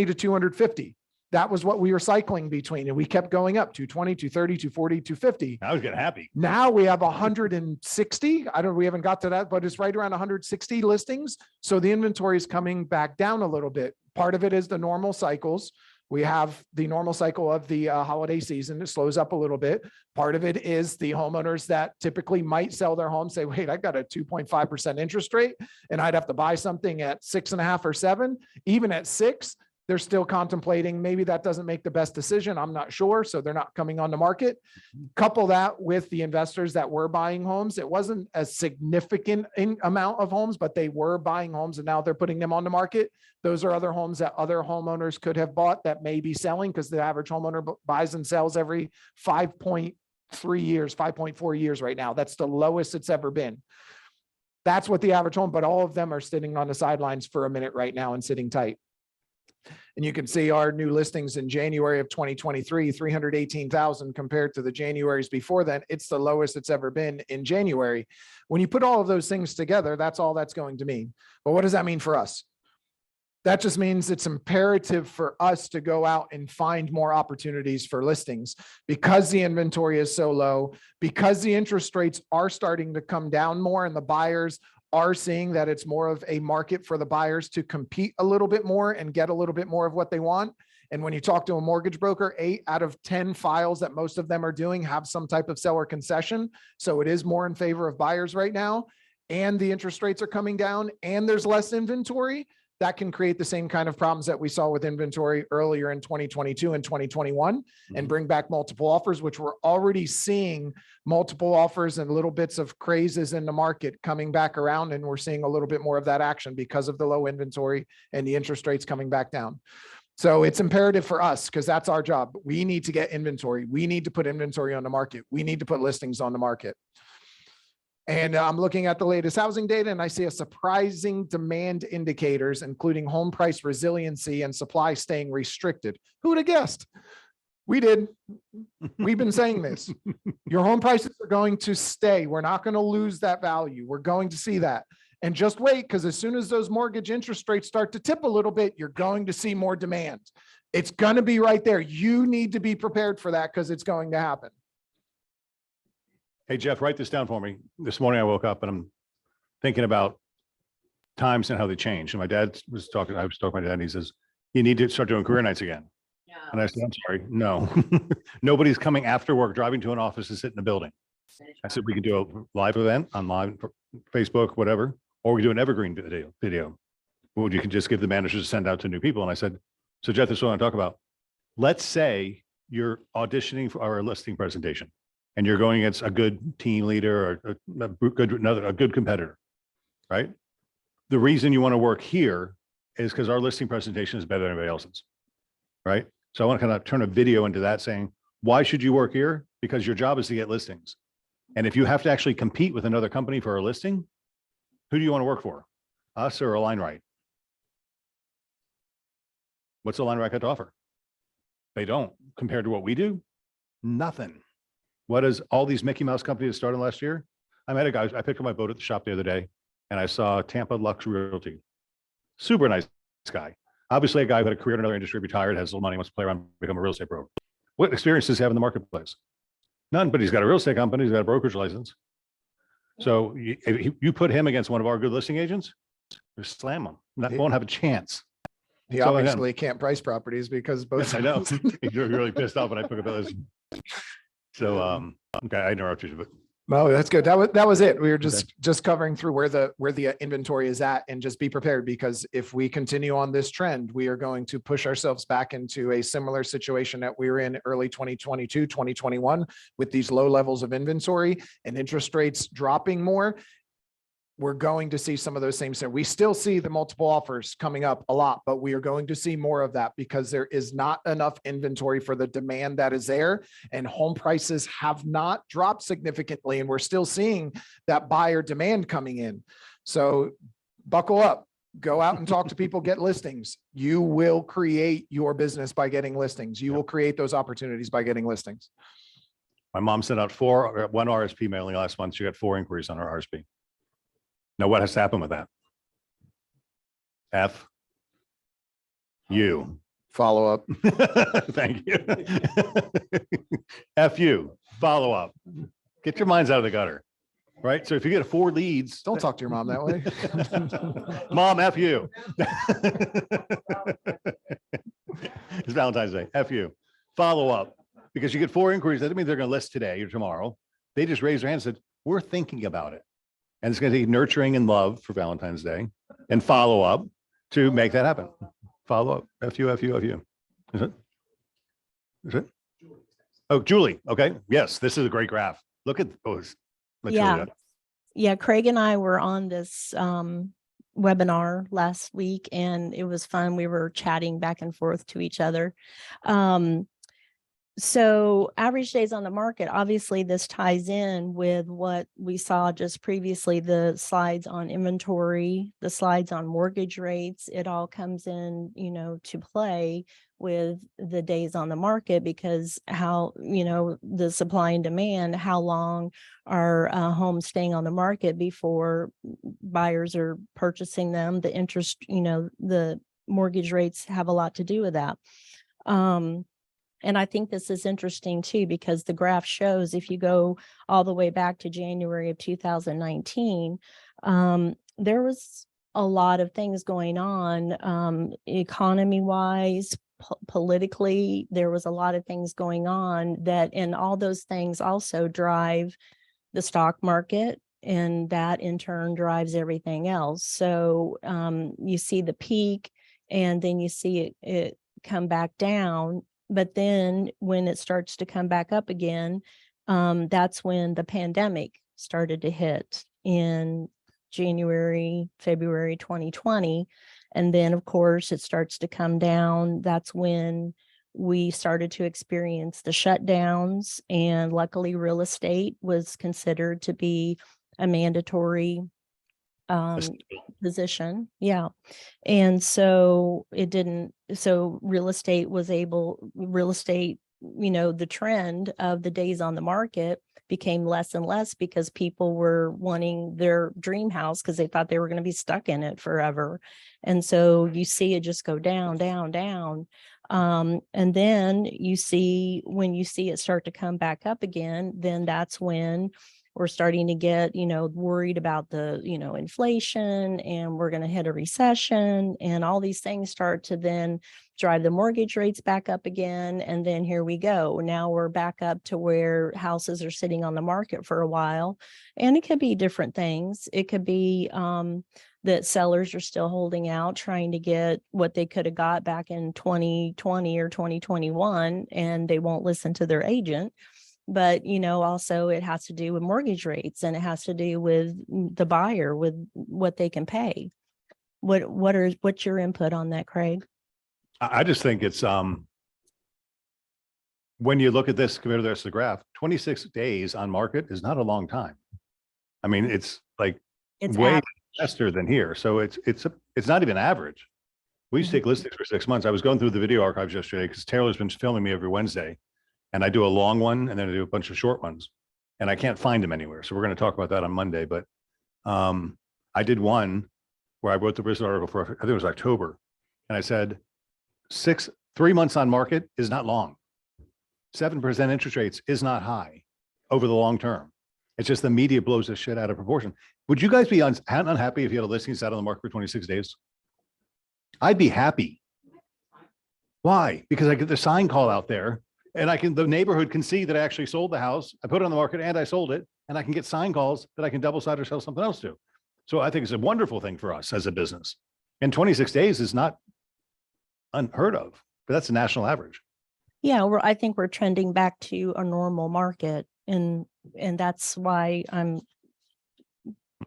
to 250. That was what we were cycling between, and we kept going up 220, 230, 240, 250. I was getting happy. Now we have 160. We haven't got to that, but it's right around 160 listings. So the inventory is coming back down a little bit. Part of it is the normal cycles. We have the normal cycle of the holiday season. It slows up a little bit. Part of it is the homeowners that typically might sell their home say, wait, I got a 2.5% interest rate and I'd have to buy something at 6.5 or 7, even at 6. They're still contemplating, maybe that doesn't make the best decision. I'm not sure. So they're not coming on the market. Couple that with the investors that were buying homes. It wasn't a significant amount of homes, but they were buying homes and now they're putting them on the market. Those are other homes that other homeowners could have bought that may be selling, because the average homeowner buys and sells every 5.3 years, 5.4 years right now. That's the lowest it's ever been. That's what the average home, but all of them are sitting on the sidelines for a minute right now and sitting tight. And you can see our new listings in January of 2023, 318,000 compared to the Januaries before then. It's the lowest it's ever been in January. When you put all of those things together, that's all that's going to mean. But what does that mean for us? That just means it's imperative for us to go out and find more opportunities for listings, because the inventory is so low, because the interest rates are starting to come down more and the buyers are seeing that it's more of a market for the buyers to compete a little bit more and get a little bit more of what they want. And when you talk to a mortgage broker, 8 out of 10 files that most of them are doing have some type of seller concession. So it is more in favor of buyers right now, and the interest rates are coming down and there's less inventory. That can create the same kind of problems that we saw with inventory earlier in 2022 and 2021 and bring back multiple offers, which we're already seeing multiple offers and little bits of crazes in the market coming back around. And we're seeing a little bit more of that action because of the low inventory and the interest rates coming back down. So it's imperative for us, because that's our job. We need to get inventory. We need to put inventory on the market. We need to put listings on the market. And I'm looking at the latest housing data and I see a surprising demand indicators, including home price resiliency and supply staying restricted. Who would have guessed? We did. We've been saying this. Your home prices are going to stay. We're not going to lose that value. We're going to see that. And just wait, because as soon as those mortgage interest rates start to tip a little bit, you're going to see more demand. It's going to be right there. You need to be prepared for that, because it's going to happen. Hey, Jeff, write this down for me. This morning I woke up and I'm thinking about times and how they change. And my dad was talking, I was talking to my dad and he says, you need to start doing career nights again. And I said, I'm sorry, no. Nobody's coming after work, driving to an office to sit in a building. I said, we can do a live event on live Facebook, whatever, or we can do an evergreen video. Well, you can just give the managers to send out to new people. And I said, so Jeff, this is what I want to talk about. Let's say you're auditioning for our listing presentation and you're going against a good team leader or a good competitor, right? The reason you want to work here is because our listing presentation is better than anybody else's, right? So I want to kind of turn a video into that saying, why should you work here? Because your job is to get listings. And if you have to actually compete with another company for a listing, who do you want to work for? Us or Align Right? What's Align Right got to offer? They don't compared to what we do. Nothing. What is all these Mickey Mouse companies that started last year? I met a guy, I picked up my boat at the shop the other day and I saw Tampa Lux Realty. Super nice guy. Obviously a guy who had a career in another industry, retired, has a little money, wants to play around, become a real estate broker. What experience does he have in the marketplace? None, but he's got a real estate company, he's got a brokerage license. So if you put him against one of our good listing agents, just slam him. Won't have a chance. He So again- obviously can't price properties because both. Yes, I know. You're really pissed off when I pick up this. So, okay, I interrupted you, but No, that's good. That was it. We were just covering through where the inventory is at, and just be prepared, because if we continue on this trend, we are going to push ourselves back into a similar situation that we were in early 2022, 2021 with these low levels of inventory and interest rates dropping more. We're going to see some of those same. So we still see the multiple offers coming up a lot, but we are going to see more of that because there is not enough inventory for the demand that is there, and home prices have not dropped significantly. And we're still seeing that buyer demand coming in. So buckle up, go out and talk to people, get listings. You will create your business by getting listings. You will create those opportunities by getting listings. my mom sent out one RSP mailing last month. She got 4 inquiries on her RSP. Now, what has to happen with that? You. Follow up. Thank you. You, follow up. Get your minds out of the gutter, right? So if you get 4 leads. Don't talk to your mom that way. Mom, you. It's Valentine's Day. You. Follow up. Because you get 4 inquiries. That doesn't mean they're going to list today or tomorrow. They just raised their hand and said, we're thinking about it. And it's going to take nurturing and love for Valentine's Day and follow up to make that happen. Follow up. You. Is it? Is it? Oh, Julie. Okay. Yes, this is a great graph. Look at those. Yeah. Yeah. Craig and I were on this webinar last week, and it was fun. We were chatting back and forth to each other. So average days on the market, obviously this ties in with what we saw just previously, the slides on inventory, the slides on mortgage rates. It all comes in, to play with the days on the market, because how, the supply and demand, how long are homes staying on the market before buyers are purchasing them. The interest, the mortgage rates have a lot to do with that. And I think this is interesting too, because the graph shows, if you go all the way back to January of 2019, there was a lot of things going on, economy-wise, politically. There was a lot of things going on and all those things also drive the stock market, and that in turn drives everything else. So you see the peak, and then you see it come back down. But then when it starts to come back up again, that's when the pandemic started to hit in January, February 2020. And then, of course, it starts to come down. That's when we started to experience the shutdowns. And luckily, real estate was considered to be a mandatory position. Yeah. And so real estate, the trend of the days on the market became less and less, because people were wanting their dream house because they thought they were going to be stuck in it forever. And so you see it just go down, down, down. And then when you see it start to come back up again, then that's when we're starting to get, worried about the, inflation, and we're going to hit a recession, and all these things start to then drive the mortgage rates back up again. And then here we go. Now we're back up to where houses are sitting on the market for a while. And it could be different things. It could be that sellers are still holding out, trying to get what they could have got back in 2020 or 2021, and they won't listen to their agent. But, also it has to do with mortgage rates, and it has to do with the buyer, with what they can pay. What's your input on that, Craig? I just think it's when you look at this compared to the rest of the graph, 26 days on market is not a long time. I mean, it's like It's way average. faster than here. So it's not even average. We used to take listings for 6 months. I was going through the video archives yesterday because Taylor's been filming me every Wednesday. And I do a long one and then I do a bunch of short ones. And I can't find them anywhere. So we're going to talk about that on Monday. But I did one where I wrote the business article for, I think it was October. And I said, 3 months on market is not long. 7% interest rates is not high over the long term. It's just the media blows this shit out of proportion. Would you guys be unhappy if you had a listing sat on the market for 26 days? I'd be happy. Why? Because I get the sign call out there and the neighborhood can see that I actually sold the house. I put it on the market and I sold it, and I can get sign calls that I can double side or sell something else to. So I think it's a wonderful thing for us as a business. And 26 days is not unheard of, but that's the national average. Yeah, I think we're trending back to a normal market, and that's why I'm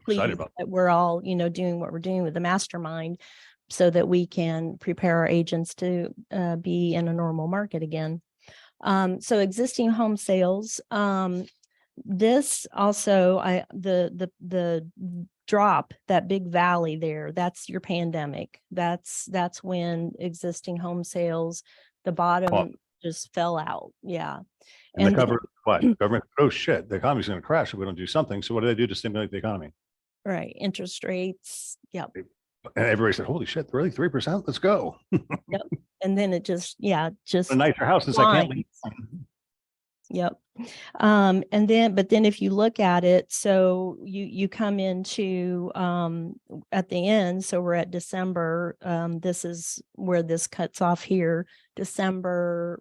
pleased Excited about that we're all, doing what we're doing with the mastermind so that we can prepare our agents to be in a normal market again. So existing home sales, this also, the drop, that big valley there, that's your pandemic. That's when existing home sales, the bottom just fell out. Yeah. And the And cover, what? Government, oh shit, the economy's going to crash if we don't do something. So what do they do to stimulate the economy? right, interest rates. Yep. And everybody said, holy shit, really 3%? Let's go. And then it just, A nicer house since I can't leave. Yep. But then if you look at it, so you come into at the end, so we're at December. This is where this cuts off here. December,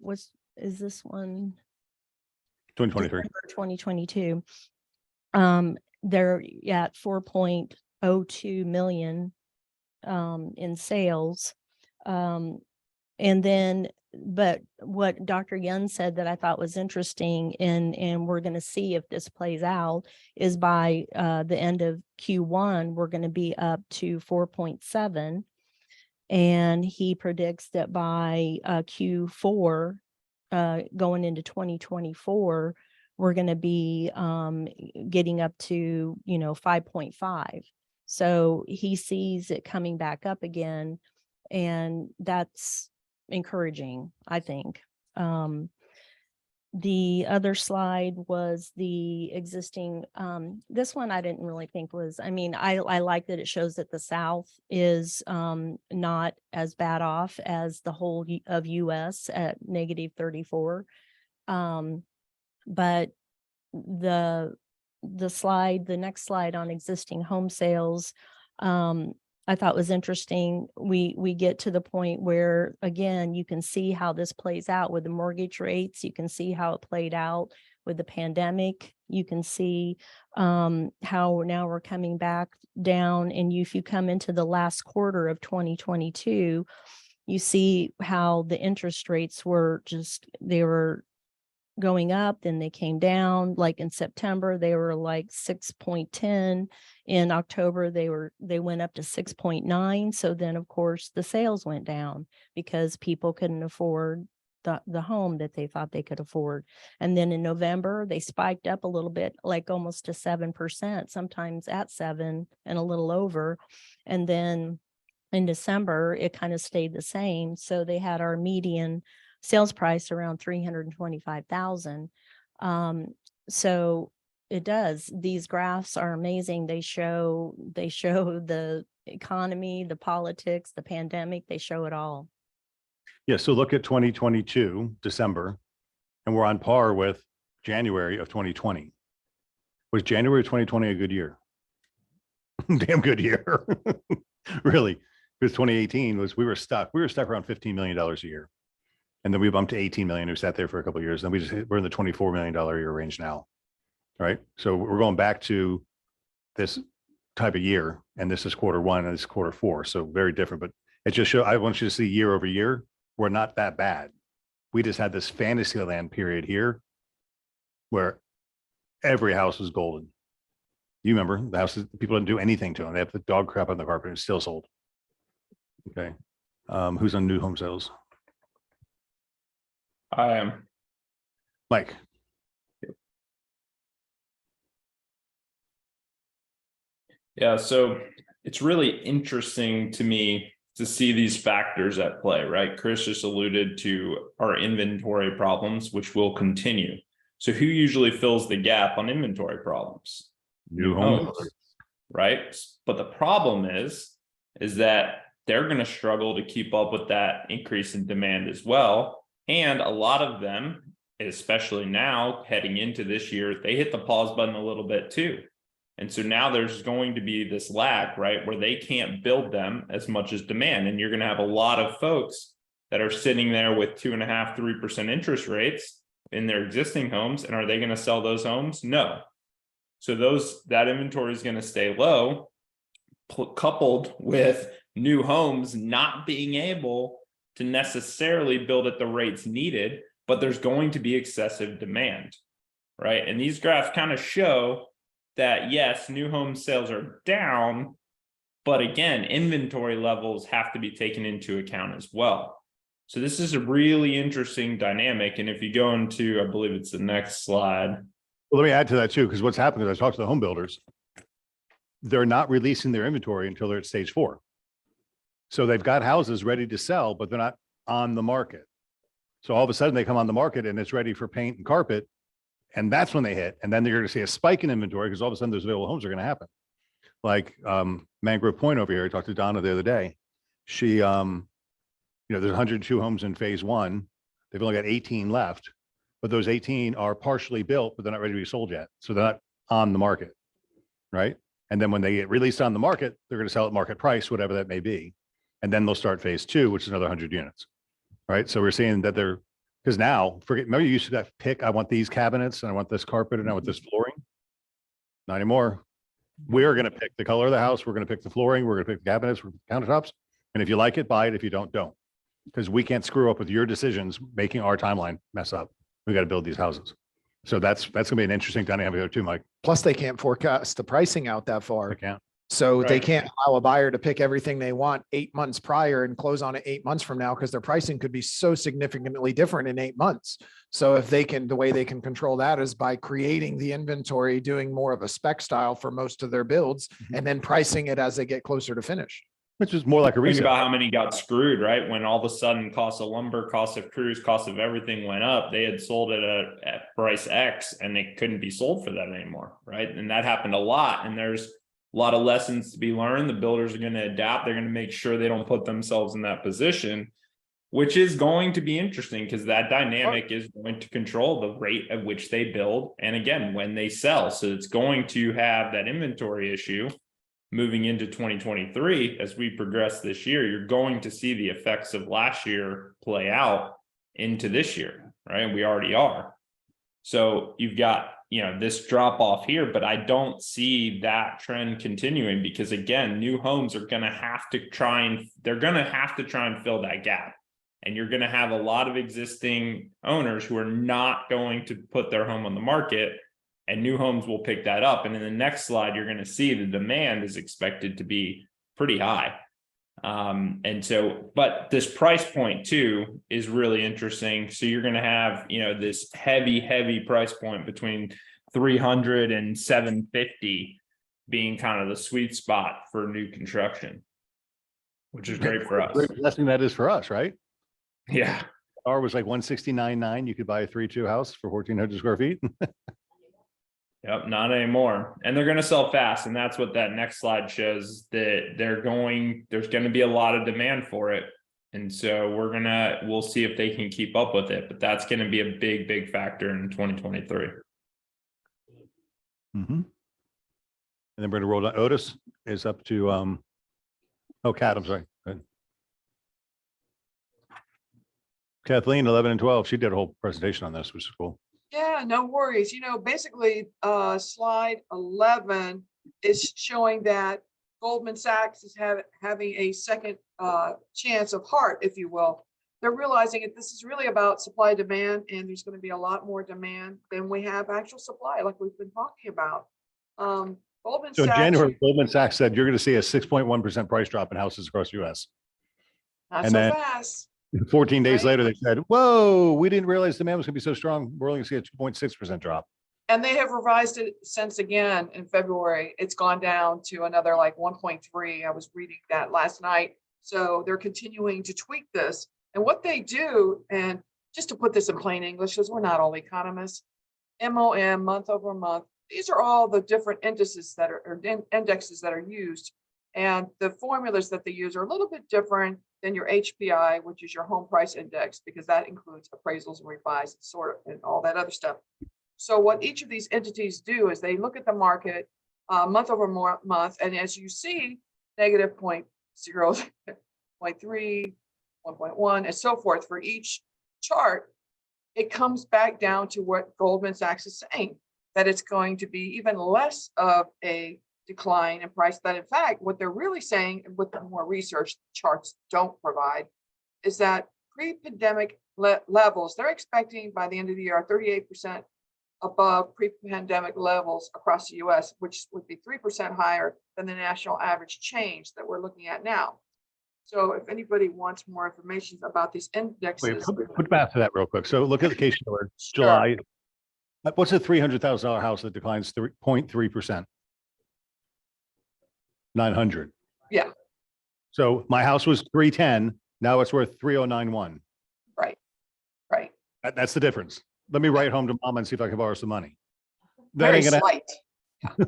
is this one? 2023. December 2022. They're at 4.02 million in sales. And then, but what Dr. Young said that I thought was interesting, and we're going to see if this plays out, is by the end of Q1, we're going to be up to 4.7. And he predicts that by Q4, going into 2024, we're going to be getting up to, 5.5. So he sees it coming back up again, and that's encouraging, I think. The other slide was the existing, this one I didn't really think was, I like that it shows that the South is not as bad off as the whole of US at -34. But the next slide on existing home sales, I thought was interesting. We get to the point where, again, you can see how this plays out with the mortgage rates. You can see how it played out with the pandemic. You can see how now we're coming back down. And if you come into the last quarter of 2022, you see how the interest rates were they were going up, then they came down. Like in September, they were like 6.10. In October, they went up to 6.9. So then of course the sales went down because people couldn't afford the home that they thought they could afford. And then in November, they spiked up a little bit, like almost to 7%, sometimes at 7 and a little over. And then in December, it kind of stayed the same. So they had our median sales price around 325,000. So it does. These graphs are amazing. They show the economy, the politics, the pandemic. They show it all. Yeah. So look at 2022, December, and we're on par with January of 2020. Was January of 2020 a good year? Damn good year. Really. Because 2018 we were stuck around $15 million a year. And then we bumped to 18 million, who sat there for a couple of years. Then we're in the $24 million a year range now. Right. So we're going back to this type of year, and this is Q1 and this is Q4. So very different, but it just I want you to see year over year, we're not that bad. We just had this fantasy land period here where every house was golden. You remember the houses, people didn't do anything to them. They have the dog crap on the carpet and it's still sold. Okay. Who's on new home sales? I am. Mike, Yeah, so it's really interesting to me to see these factors at play, right? Chris just alluded to our inventory problems, which will continue. So who usually fills the gap on inventory problems? new home. Homes, right? But the problem is that they're going to struggle to keep up with that increase in demand as well. And a lot of them, especially now heading into this year, they hit the pause button a little bit too. And so now there's going to be this lag, right, where they can't build them as much as demand. And you're going to have a lot of folks that are sitting there with 2.5%, 3% interest rates in their existing homes. And are they going to sell those homes? No. So that inventory is going to stay low, coupled with new homes not being able to necessarily build at the rates needed, but there's going to be excessive demand, right? And these graphs kind of show that yes, new home sales are down, but again, inventory levels have to be taken into account as well. So this is a really interesting dynamic. And if you go into, I believe it's the next slide. Well, let me add to that too, because what's happened is I talked to the home builders. They're not releasing their inventory until they're at stage 4. So they've got houses ready to sell, but they're not on the market. So all of a sudden they come on the market and it's ready for paint and carpet. And that's when they hit. And then they're going to see a spike in inventory because all of a sudden those available homes are going to happen. Like Mangrove Point over here, I talked to Donna the other day. She, there's 102 homes in phase 1. They've only got 18 left, but those 18 are partially built, but they're not ready to be sold yet. So they're not on the market, right? And then when they get released on the market, they're going to sell at market price, whatever that may be. And then they'll start phase 2, which is another 100 units, right? So we're seeing that because now, remember you used to pick, I want these cabinets and I want this carpet and I want this flooring. Not anymore. We're going to pick the color of the house. We're going to pick the flooring. We're going to pick the cabinets, countertops. And if you like it, buy it. If you don't, don't. Because we can't screw up with your decisions, making our timeline mess up. We got to build these houses. So that's going to be an interesting dynamic there too, Mike. Plus they can't forecast the pricing out that I far. can't. So they Right. can't allow a buyer to pick everything they want 8 months prior and close on it 8 months from now because their pricing could be so significantly different in 8 months. So if they can, the way they can control that is by creating the inventory, doing more of a spec style for most of their builds, and then pricing it as they get closer to finish. Which is more like a Think resale. about how many got screwed, right? When all of a sudden cost of lumber, cost of crews, cost of everything went up, they had sold it at price X and they couldn't be sold for that anymore, right? And that happened a lot. And there's a lot of lessons to be learned. The builders are going to adapt. They're going to make sure they don't put themselves in that position, which is going to be interesting because that dynamic is going to control the rate at which they build. And again, when they sell. So it's going to have that inventory issue moving into 2023. As we progress this year, you're going to see the effects of last year play out into this year, right? We already are. So you've got, this drop off here, but I don't see that trend continuing because again, new homes are going to have to try and fill that gap. And you're going to have a lot of existing owners who are not going to put their home on the market, and new homes will pick that up. And in the next slide, you're going to see the demand is expected to be pretty high. But this price point too is really interesting. So you're going to have, this heavy price point between 300 and 750 being kind of the sweet spot for new construction, which is great for us. Great blessing that is for us, right? Yeah. Ours was like 169.9. You could buy a 3-2 house for 1,400 square feet. Yep, not anymore. And they're going to sell fast. And that's what that next slide shows, that there's going to be a lot of demand for it. And so we'll see if they can keep up with it, but that's going to be a big factor in 2023. Mm-hmm. And then we're going to roll down. Otis is up to, Kat, I'm sorry. Go ahead. Kathleen, 11 and 12. She did a whole presentation on this, which is cool. Yeah, no worries. Basically, slide 11 is showing that Goldman Sachs is having a second chance of heart, if you will. They're realizing that this is really about supply demand, and there's going to be a lot more demand than we have actual supply, like we've been talking about. Goldman So in Sachs, January, Goldman Sachs said you're going to see a 6.1% price drop in houses across the US. not and so then- fast. 14 days Right. later, they said, whoa, we didn't realize demand was gonna be so strong. We're only gonna see a 2.6% drop. And they have revised it since again in February. It's gone down to another like 1.3. I was reading that last night. So they're continuing to tweak this. And what they do, and just to put this in plain English, because we're not all economists, MOM, month over month, these are all the different indices that are, or indexes that are used. And the formulas that they use are a little bit different than your HPI, which is your home price index, because that includes appraisals and refis and sort of, and all that other stuff. So what each of these entities do is they look at the market month over month, and as you see, negative 0.0, 0.3, 1.1, and so forth for each chart, it comes back down to what Goldman Sachs is saying, that it's going to be even less of a decline in price. That in fact, what they're really saying, with the more research charts don't provide, is that pre-pandemic levels, they're expecting by the end of the year 38% above pre-pandemic levels across the US, which would be 3% higher than the national average change that we're looking at now. So if anybody wants more information about these Wait, indexes. put back to that real quick. So look at the case Shiller, Sure. July. What's a $300,000 house that declines 3.3%? 900. Yeah. So my house was 310. Now it's worth 3091. Right, right. That's the difference. Let me write home to mom and see if I can borrow some money. That Very ain't gonna, slight. Yeah.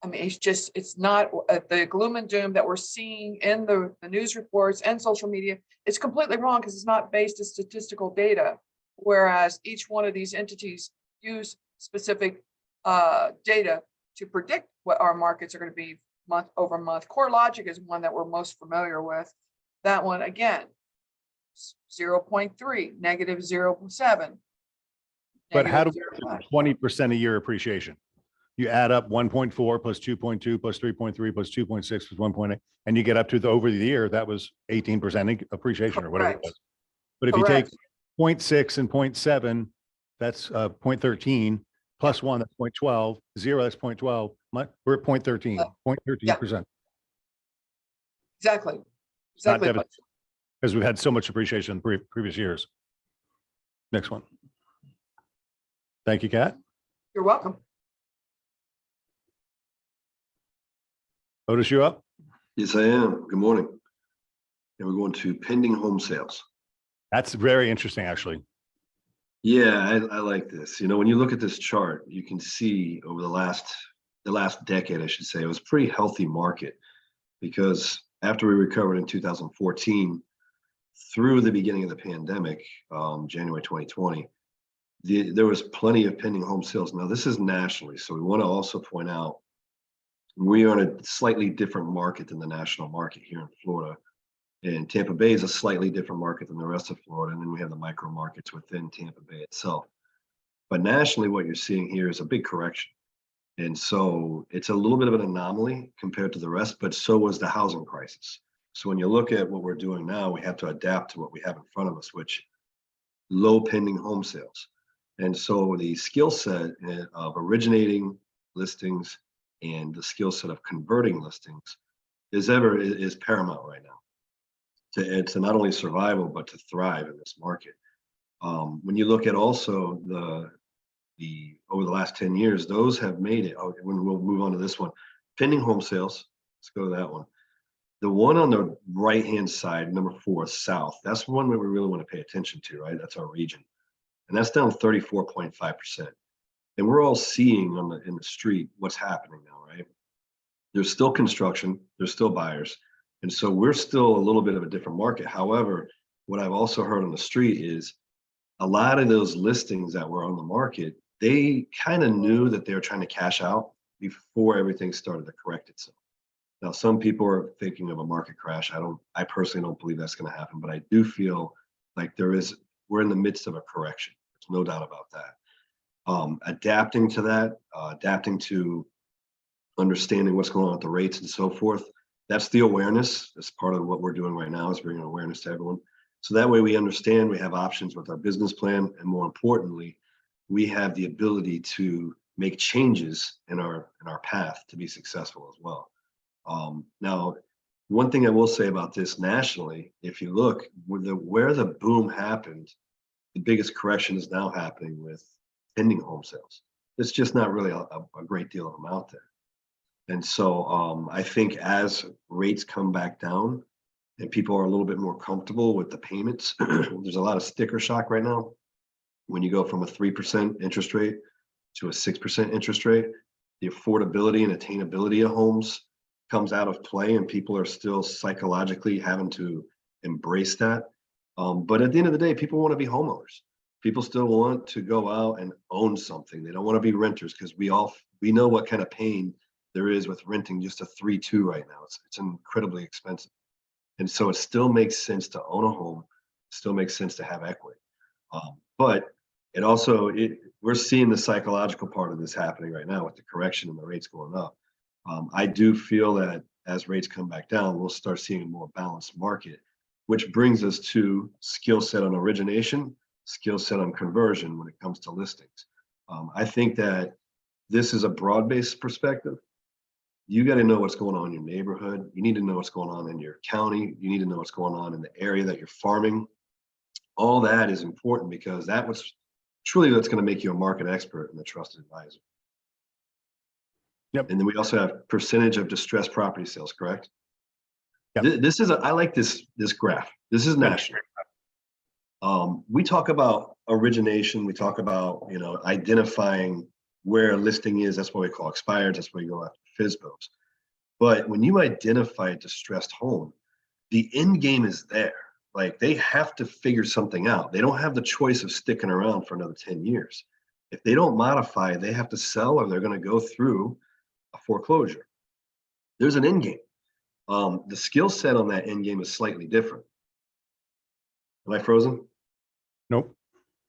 I mean, it's not the gloom and doom that we're seeing in the news reports and social media. It's completely wrong because it's not based on statistical data. Whereas each one of these entities use specific data to predict what our markets are going to be month over month. CoreLogic is one that we're most familiar with. That one, again, 0.3, negative 0.7. but how do negative we 0.5. 20% a year appreciation? You add up 1.4 plus 2.2 plus 3.3 plus 2.6 plus 1.8, and you get up to over the year, that was 18% appreciation or whatever it Correct. was. But if you take Correct. 0.6 and 0.7, that's 0.13, plus 1, that's 0.12, 0, that's 0.12. We're at 0.13, 0.13%. Exactly. Exactly. devastating. Because we've had so much appreciation in previous years. Next one. Thank you, Kat. You're welcome. Otis, you up? Yes, I am. Good morning. And we're going to pending home sales. That's very interesting, actually. Yeah, I like this. You know, when you look at this chart, you can see over the last decade, I should say, it was a pretty healthy market because after we recovered in 2014 through the beginning of the pandemic, January 2020, there was plenty of pending home sales. Now, this is nationally. So we want to also point out we are in a slightly different market than the national market here in Florida. And Tampa Bay is a slightly different market than the rest of Florida. And then we have the micro markets within Tampa Bay itself. But nationally, what you're seeing here is a big correction. And so it's a little bit of an anomaly compared to the rest, but so was the housing crisis. So when you look at what we're doing now, we have to adapt to what we have in front of us, which low pending home sales. And so the skill set of originating listings and the skill set of converting listings is paramount right now to not only survival, but to thrive in this market. When you look at also the over the last 10 years, those have made it. Okay, when we'll move on to this one, pending home sales. Let's go to that one. The one on the right-hand side, number 4, South, that's one that we really want to pay attention to, right? That's our region. And that's down 34.5%. And we're all seeing in the street what's happening now, right? There's still construction, there's still buyers. And so we're still a little bit of a different market. However, what I've also heard on the street is a lot of those listings that were on the market, they kind of knew that they were trying to cash out before everything started to correct itself. Now, some people are thinking of a market crash. I personally don't believe that's going to happen, but I do feel like we're in the midst of a correction. There's no doubt about that. Adapting to that, adapting to understanding what's going on with the rates and so forth. That's the awareness. That's part of what we're doing right now is bringing awareness to everyone. So that way we understand we have options with our business plan. And more importantly, we have the ability to make changes in our path to be successful as well. Now, one thing I will say about this nationally, if you look where the boom happened, the biggest correction is now happening with pending home sales. It's just not really a great deal of them out there. And so I think as rates come back down and people are a little bit more comfortable with the payments, there's a lot of sticker shock right now. When you go from a 3% interest rate to a 6% interest rate, the affordability and attainability of homes comes out of play, and people are still psychologically having to embrace that. But at the end of the day, people want to be homeowners. People still want to go out and own something. They don't want to be renters, because we know what kind of pain there is with renting just a 3-2 right now. It's incredibly expensive. And so it still makes sense to own a home, still makes sense to have equity. But it also, we're seeing the psychological part of this happening right now with the correction and the rates going up. I do feel that as rates come back down, we'll start seeing a more balanced market, which brings us to skill set on origination, skill set on conversion when it comes to listings. I think that this is a broad-based perspective. You got to know what's going on in your neighborhood. You need to know what's going on in your county. You need to know what's going on in the area that you're farming. All that is important, because that was truly what's going to make you a market expert and a trusted advisor. Yep. And then we also have percentage of distressed property sales, correct? Yep. This is I like this graph. This is national. We talk about origination. We talk about, identifying where a listing is. That's what we call expired. That's where you go after FSBOs. But when you identify a distressed home, the end game is there. Like, they have to figure something out. They don't have the choice of sticking around for another 10 years. If they don't modify, they have to sell, or they're going to go through a foreclosure. There's an end game. The skill set on that end game is slightly different. Am I frozen? Nope.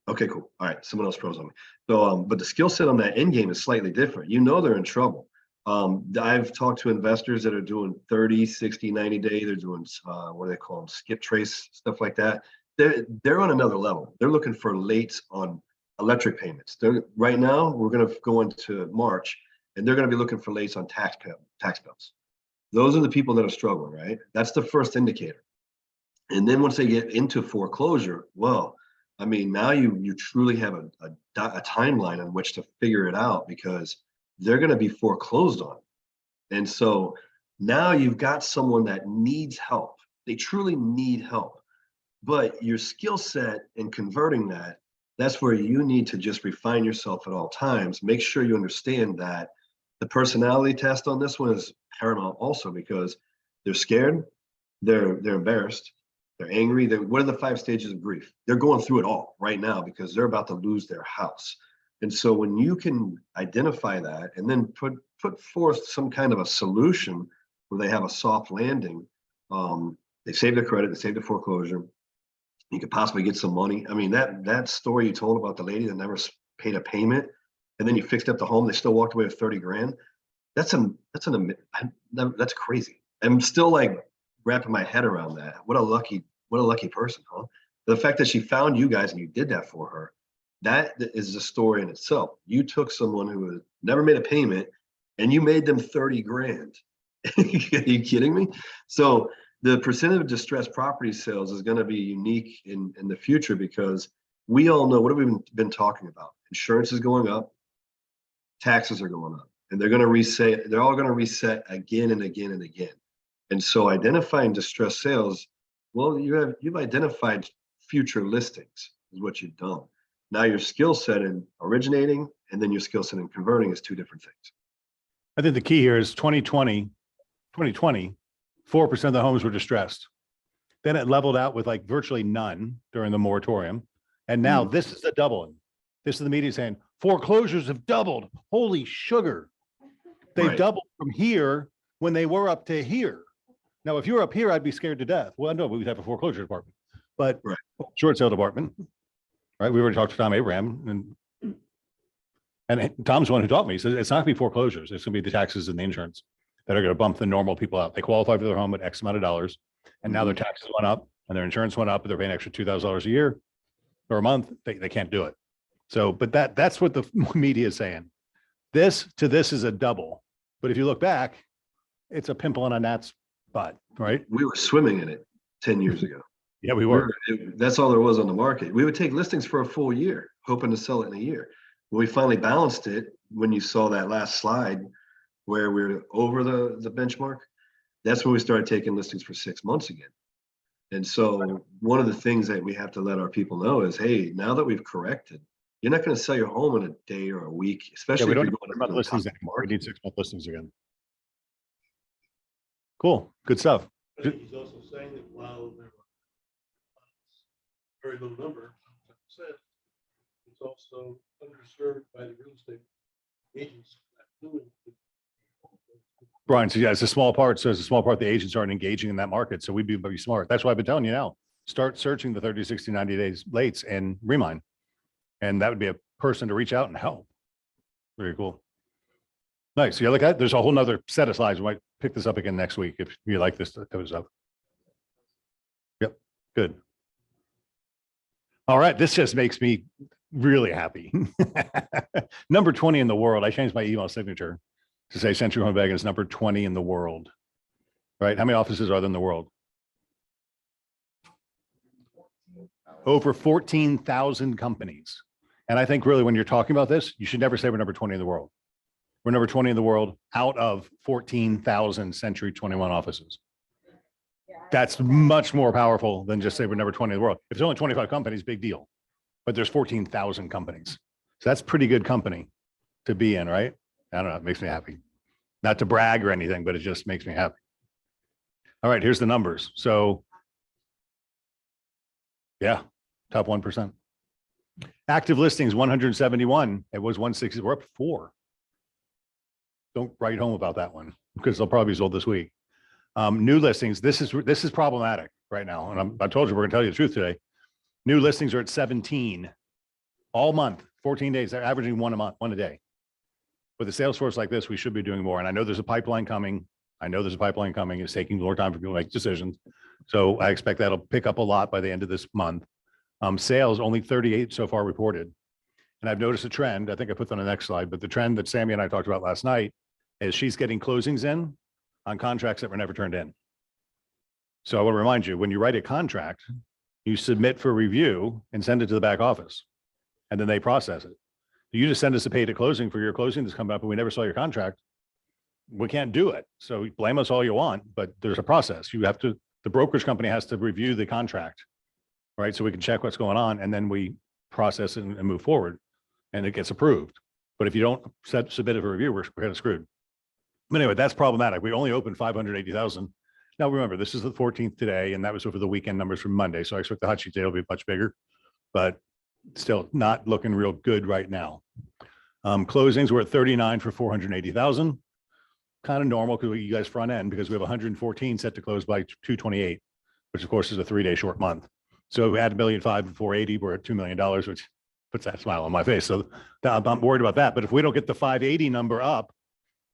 Okay, cool. All right, someone else froze on me. So, but the skill set on that end game is slightly different. They're in trouble. I've talked to investors that are doing 30, 60, 90 day. They're doing what do they call them? Skip trace, stuff like that. They're on another level. They're looking for lates on electric payments. Right now, we're going to go into March, and they're going to be looking for lates on tax bills. Those are the people that are struggling, right? That's the first indicator. And then once they get into foreclosure, well, I mean, now you truly have a timeline on which to figure it out, because they're going to be foreclosed on. And so now you've got someone that needs help. They truly need help. But your skill set in converting that's where you need to just refine yourself at all times. Make sure you understand that the personality test on this one is paramount also, because they're scared, they're embarrassed, they're angry. What are the 5 stages of grief? They're going through it all right now, because they're about to lose their house. And so when you can identify that and then put forth some kind of a solution where they have a soft landing, they save their credit, they save the foreclosure, you could possibly get some money. I mean, that story you told about the lady that never paid a payment, and then you fixed up the home, they still walked away with 30 grand. That's crazy. I'm still like wrapping my head around that. What a lucky person, huh? The fact that she found you guys and you did that for her, that is a story in itself. You took someone who had never made a payment and you made them 30 grand. Are you kidding me? So the percentage of distressed property sales is going to be unique in the future, because we all know, what have we been talking about? Insurance is going up, taxes are going up, and they're going to reset. They're all going to reset again and again and again. And so identifying distressed sales, well, you've identified future listings is what you've done. Now your skill set in originating and then your skill set in converting is 2 different things. I think the key here is 2020, 4% of the homes were distressed. Then it leveled out with like virtually none during the moratorium. And now this is the doubling. This is the media saying foreclosures have doubled. Holy sugar. They've Right. doubled from here when they were up to here. Now, if you were up here, I'd be scared to death. Well, no, we'd have a foreclosure department, but Right. short sale department, right? We already talked to Tom Abraham, and Tom's the one who taught me. So it's not gonna be foreclosures. It's gonna be the taxes and the insurance that are gonna bump the normal people out. They qualify for their home at X amount of dollars, and now their taxes went up and their insurance went up, and they're paying extra $2,000 a year or a month. They can't do it. So, but that's what the media is saying. This is a double. But if you look back, it's a pimple on a gnat's but, right? We were swimming in it 10 years ago. Yeah, we were. That's all there was on the market. We would take listings for a full year, hoping to sell it in a year. When we finally balanced it, when you saw that last slide where we're over the benchmark, that's when we started taking listings for 6 months again. And so one of the things that we have to let our people know is, hey, now that we've corrected, you're not going to sell your home in a day or a week, Yeah, especially we if don't you're need going about to listings the anymore. We market. need 6-month listings again. Cool, good stuff. I think he's also saying that while there were very low number, percent, it's also underserved by the real estate agents not doing it. Brian, so yeah, it's a small part. So it's a small part, the agents aren't engaging in that market. So we'd be very smart. That's why I've been telling you now, start searching the 30, 60, 90 days lates and Remine. And that would be a person to reach out and help. Very cool. Nice. Yeah, look at, there's a whole nother set of slides. We might pick this up again next week if you like this type of stuff. Yep, good. All right, this just makes me really happy. Number 20 in the world. I changed my email signature to say Century Home Vegas is number 20 in the world. Right? How many offices are there in the world? Over 14,000 companies. And I think really when you're talking about this, you should never say we're number 20 in the world. We're number 20 in the world out of 14,000 Century 21 offices. That's much more powerful than just say we're number 20 in the world. If there's only 25 companies, big deal. But there's 14,000 companies. So that's pretty good company to be in, right? I don't know, it makes me happy. Not to brag or anything, but it just makes me happy. All right, here's the numbers. So yeah, top 1%. Active listings, 171. It was 160. We're up 4. Don't write home about that one because they'll probably be sold this week. New listings. This is problematic right now. And I told you, we're gonna tell you the truth today. New listings are at 17 all month, 14 days. They're averaging one a month, one a day. With a sales force like this, we should be doing more. And I know there's a pipeline coming. It's taking more time for people to make decisions. So I expect that'll pick up a lot by the end of this month. Sales, only 38 so far reported. And I've noticed a trend. I think I put that on the next slide, but the trend that Sammy and I talked about last night is she's getting closings in on contracts that were never turned in. So I want to remind you, when you write a contract, you submit for review and send it to the back office, and then they process it. You just send us a pay to closing for your closing that's coming up and we never saw your contract. We can't do it. So blame us all you want, but there's a process. You have to, the brokerage company has to review the contract, right? So we can check what's going on and then we process it and move forward and it gets approved. But if you don't submit it for review, we're kind of screwed. But anyway, that's problematic. We only opened 580,000. Now remember, this is the 14th today, and that was over the weekend numbers from Monday. So I expect the hot sheet day will be much bigger, but still not looking real good right now. Closings were at 39 for 480,000. Kind of normal because you guys front end because we have 114 set to close by 228, which of course is a 3-day short month. So we had $1.5 million and 480, we're at $2 million, which puts that smile on my face. So I'm worried about that. But if we don't get the 580 number up,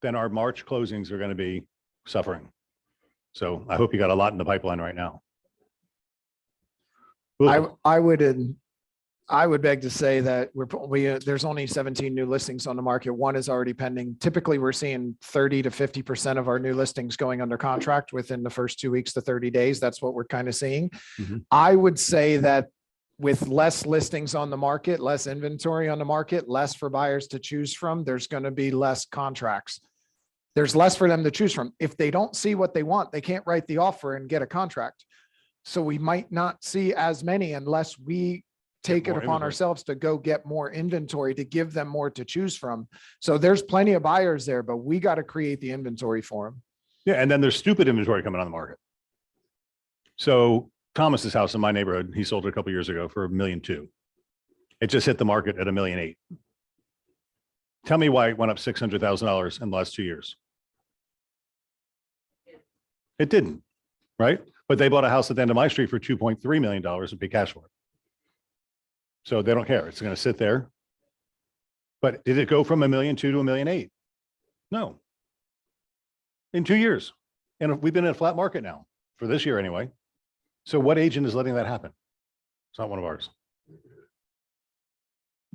then our March closings are going to be suffering. So I hope you got a lot in the pipeline right now. Ooh. I would beg to say that there's only 17 new listings on the market. One is already pending. Typically, we're seeing 30 to 50% of our new listings going under contract within the first 2 weeks to 30 days. That's what we're kind of seeing. Mhm. I would say that with less listings on the market, less inventory on the market, less for buyers to choose from, there's going to be less contracts. There's less for them to choose from. If they don't see what they want, they can't write the offer and get a contract. So we might not see as many unless we take it more upon inventory. ourselves to go get more inventory to give them more to choose from. So there's plenty of buyers there, but we got to create the inventory for them. Yeah, and then there's stupid inventory coming on the market. So Thomas's house in my neighborhood, he sold it a couple years ago for $1.2 million. It just hit the market at $1.8 million. Tell me why it went up $600,000 in the last 2 years. It didn't, right? But they bought a house at the end of my street for $2.3 million and paid cash for it. So they don't care. It's going to sit there. But did it go from $1.2 million to $1.8 million? No. In 2 years. And we've been in a flat market now for this year anyway. So what agent is letting that happen? It's not one of ours.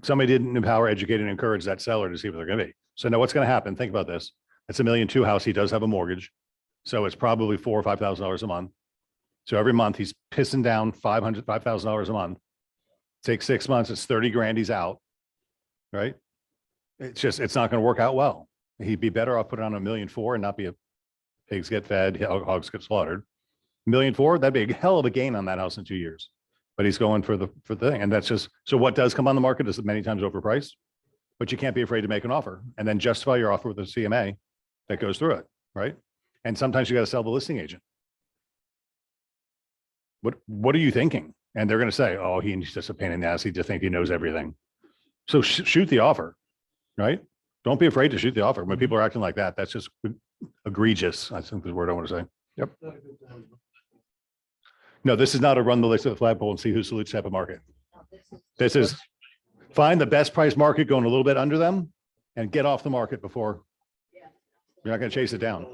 Somebody didn't empower, educate, and encourage that seller to see what they're going to be. So now what's going to happen? Think about this. It's $1.2 million house. He does have a mortgage. So it's probably $4,000 or $5,000 a month. So every month he's pissing down $5,000 a month. Takes 6 months, it's 30 grand, he's out. Right? It's not going to work out well. He'd be better off putting on $1.4 million and not be a pigs get fed, hogs get slaughtered. $1.4 million, that'd be a hell of a gain on that house in 2 years. But he's going for the thing. And that's just, so what does come on the market is many times overpriced, but you can't be afraid to make an offer and then justify your offer with a CMA that goes through it. Right? And sometimes you got to sell the listing agent. What are you thinking? And they're going to say, oh, he's just a pain in the ass. He just thinks he knows everything. So shoot the offer, right? Don't be afraid to shoot the offer. When people are acting like that, that's just egregious. I think is the word I want to say. Yep. No, this is not a run the list of the flagpole and see who salutes type of market. This is find the best price market going a little bit under them and get off the market before you're not going to chase it down.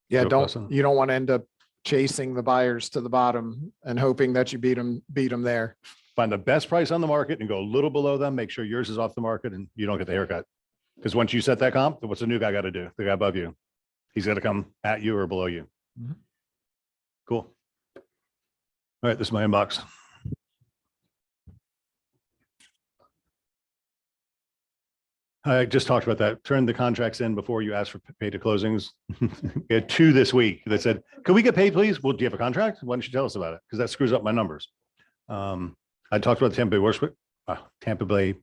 Yeah, Joe Wilson. you don't want to end up chasing the buyers to the bottom and hoping that you beat them there. Find the best price on the market and go a little below them. Make sure yours is off the market and you don't get the haircut. Because once you set that comp, what's the new guy got to do? The guy above you. He's got to come at you or below you. Mhm. Cool. All right, this is my inbox. I just talked about that. Turn the contracts in before you ask for pay to closings. We had 2 this week that said, can we get paid, please? Well, do you have a contract? Why don't you tell us about it? Because that screws up my numbers. I talked about Tampa Bay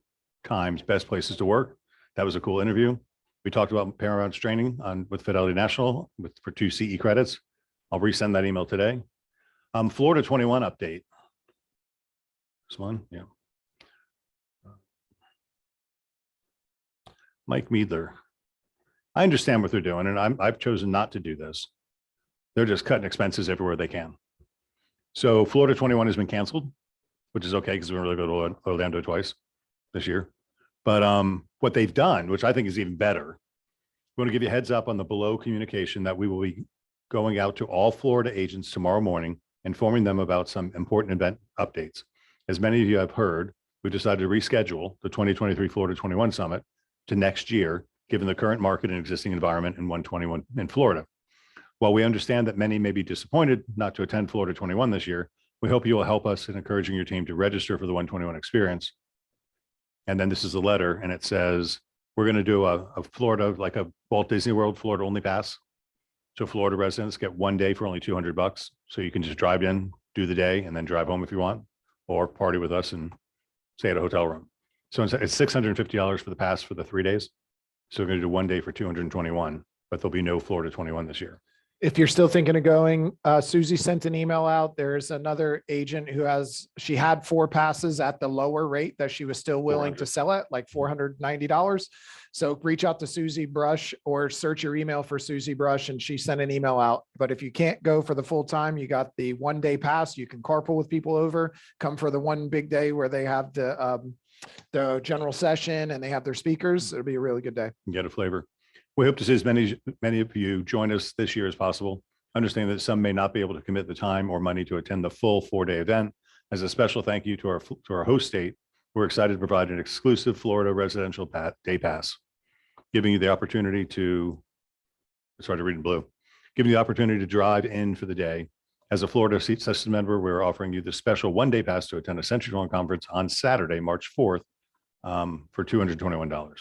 Times best places to work. That was a cool interview. We talked about Paramount's training with Fidelity National for 2 CE credits. I'll resend that email today. Florida 21 update. This one, yeah. Mike Meadler. I understand what they're doing, and I've chosen not to do this. They're just cutting expenses everywhere they can. So Florida 21 has been canceled, which is okay because we're really going to Orlando twice this year. But what they've done, which I think is even better, we want to give you a heads up on the below communication that we will be going out to all Florida agents tomorrow morning, informing them about some important event updates. As many of you have heard, we decided to reschedule the 2023 Florida 21 Summit to next year, given the current market and existing environment in 121 in Florida. While we understand that many may be disappointed not to attend Florida 21 this year, we hope you will help us in encouraging your team to register for the 121 experience. And then this is a letter, and it says, we're going to do a Florida, like a Walt Disney World Florida only pass. So Florida residents get 1 day for only $200. So you can just drive in, do the day, and then drive home if you want, or party with us and stay at a hotel room. So it's $650 for the pass for the 3 days. So we're going to do 1 day for $221, but there'll be no Florida 21 this year. If you're still thinking of going, Susie sent an email out. There's another agent who she had 4 passes at the lower rate that she was still willing to sell at, like $490. So reach out to Susie Brush or search your email for Susie Brush, and she sent an email out. But if you can't go for the full time, you got the 1 day pass. You can carpool with people over, come for the one big day where they have the general session and they have their speakers. It'll be a really good day. Get a flavor. We hope to see as many of you join us this year as possible. Understand that some may not be able to commit the time or money to attend the full 4-day event. As a special thank you to our host state, we're excited to provide an exclusive Florida residential day pass, giving you the opportunity to, sorry to read in blue, giving you the opportunity to drive in for the day. As a Florida Seat System member, we're offering you the special 1-day pass to attend a Century 21 conference on Saturday, March 4th, for $221.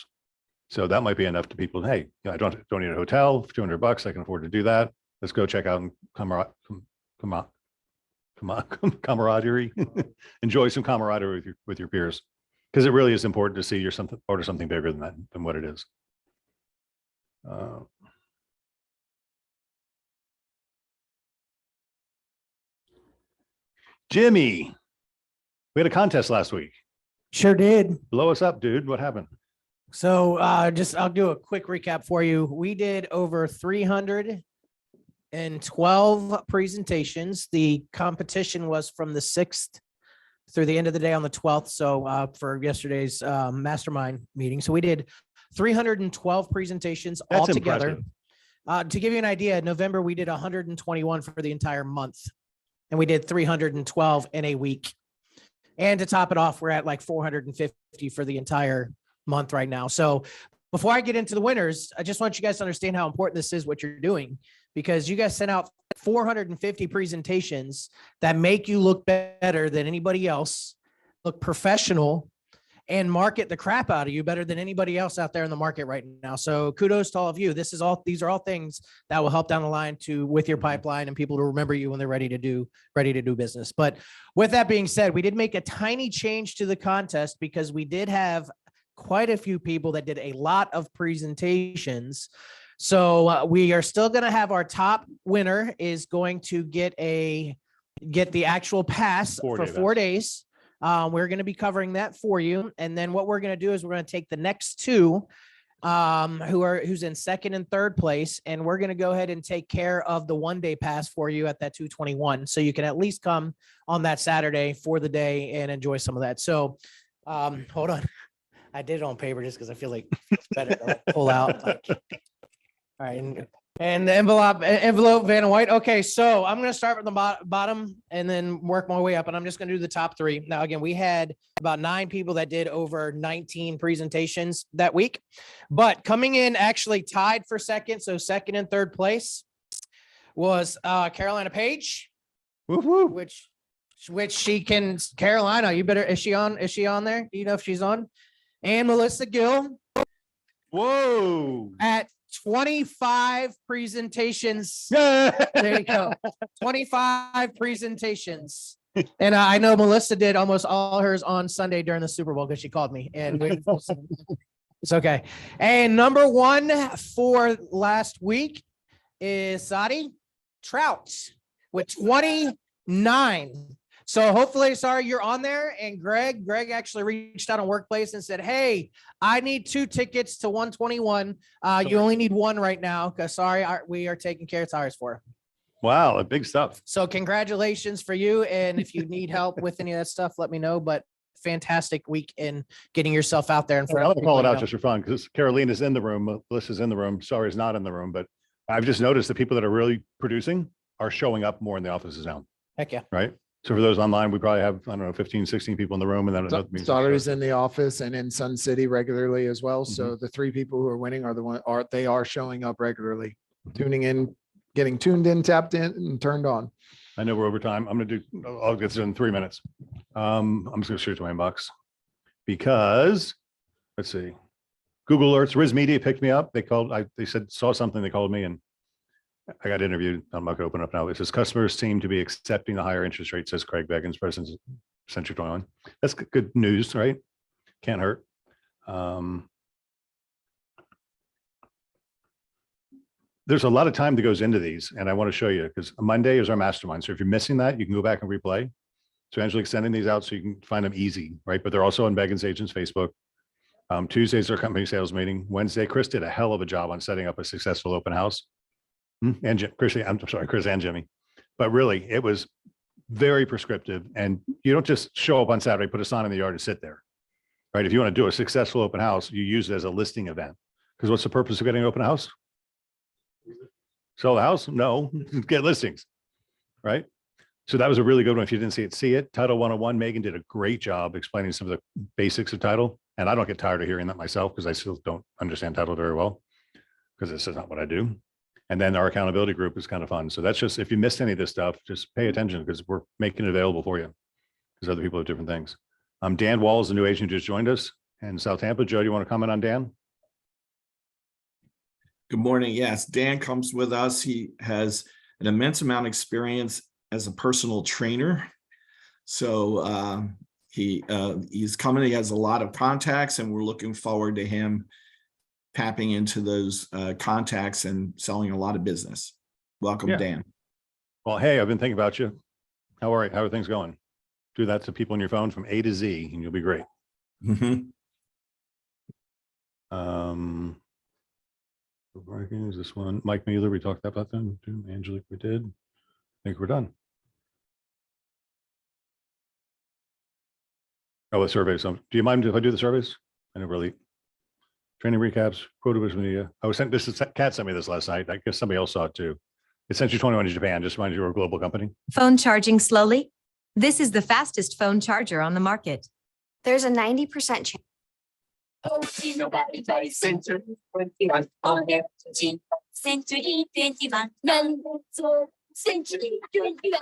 So that might be enough to people. Hey, I don't need a hotel for $200. I can afford to do that. Let's go check out camaraderie. Enjoy some camaraderie with your peers, because it really is important to see you're part of something bigger than that, than what it is. Jimmy, we had a contest last week. Sure did. Blow us up, dude. What happened? So I'll do a quick recap for you. We did over 312 presentations. The competition was from the 6th through the end of the day on the 12th. So for yesterday's mastermind meeting. So we did 312 presentations That's altogether. impressive. To give you an idea, November, we did 121 for the entire month. And we did 312 in a week. And to top it off, we're at like 450 for the entire month right now. So before I get into the winners, I just want you guys to understand how important this is, what you're doing. because you guys sent out 450 presentations that make you look better than anybody else, look professional, and market the crap out of you better than anybody else out there in the market right now. So kudos to all of you. These are all things that will help down the line with your pipeline and people to remember you when they're ready to do business. But with that being said, we did make a tiny change to the contest because we did have quite a few people that did a lot of presentations. So we are still going to have our top winner is going to get the actual pass for 4 days. We're going to be covering that for you. And then what we're going to do is we're going to take the next two who's in second and third place. And we're going to go ahead and take care of the 1 day pass for you at that 221. So you can at least come on that Saturday for the day and enjoy some of that. So hold on. I did it on paper just because I feel like it's better to like pull out. Like, all right. And the envelope, Vanna White. Okay, so I'm going to start with the bottom and then work my way up. And I'm just going to do the top three. Now, again, we had about 9 people that did over 19 presentations that week. But coming in actually tied for second, so second and third place, was Carolina Page, which she can. Carolina, you better. Is she on there? Do you know if she's on? And Melissa Gill. Whoa. At 25 presentations. There you go. 25 presentations. And I know Melissa did almost all hers on Sunday during the Super Bowl because she called me. And it's okay. And number 1 for last week is Sadi Trout with 29. So hopefully, sorry, you're on there. And Greg actually reached out on Workplace and said, hey, I need 2 tickets to 121. You only need 1 right now because sorry, we are taking care of tires for. Wow, big stuff. So congratulations for you. And if you need help with any of that stuff, let me know. But fantastic week in getting yourself out there. And I'm gonna call it out just for fun because Caroline is in the room. Melissa's in the room. Sorry, is not in the room. But I've just noticed the people that are really producing are showing up more in the offices now. Heck yeah. Right. So for those online, we probably have, I don't know, 15, 16 people in the room. And then another means- Daughter's in the office and in Sun City regularly as well. So the 3 people who are winning they are showing up regularly, tuning in, getting tuned in, tapped in, and turned on. I know we're over time. I'll get this in 3 minutes. I'm just gonna shoot to my inbox because let's see. Google Alerts, Riz Media picked me up. They saw something, they called me and I got interviewed. I'm not gonna open up now. It says customers seem to be accepting the higher interest rate, says Craig Beggins, president of Century 21. That's good news, right? Can't hurt. There's a lot of time that goes into these and I want to show you because Monday is our mastermind. So if you're missing that, you can go back and replay. So Angelique's sending these out so you can find them easy, right? But they're also on Beggins Agents Facebook. Tuesday's our company sales meeting. Wednesday, Chris did a hell of a job on setting up a successful open house. And Chris and Jimmy. But really, it was very prescriptive. And you don't just show up on Saturday, put a sign in the yard and sit there, right? If you want to do a successful open house, you use it as a listing event. Because what's the purpose of getting an open house? Sell the house? No, get listings, right? So that was a really good one. If you didn't see it. Title 101, Megan did a great job explaining some of the basics of title. And I don't get tired of hearing that myself because I still don't understand title very well because this is not what I do. And then our accountability group is kind of fun. So that's just, if you missed any of this stuff, just pay attention because we're making it available for you because other people have different things. Dan Wall is the new agent who just joined us in South Tampa. Joe, do you want to comment on Dan? Good morning. Yes, Dan comes with us. He has an immense amount of experience as a personal trainer. So he's coming. He has a lot of contacts, and we're looking forward to him tapping into those contacts and selling a lot of business. Welcome, Dan. Well, hey, I've been thinking about you. How are things going? Do that to people on your phone from A to Z, and you'll be great. Is this one Mike Mueller? We talked about them. Angelique, we did. I think we're done. Oh, the surveys. Do you mind if I do the surveys? I never really. Training recaps, quota media. I was sent this. Kat sent me this last night. I guess somebody else saw it too. It's Century 21 in Japan. Just mind you, we're a global company. Phone charging slowly. This is the fastest phone charger on the market. There's a 90% chance. Century 21. 난 Century 21.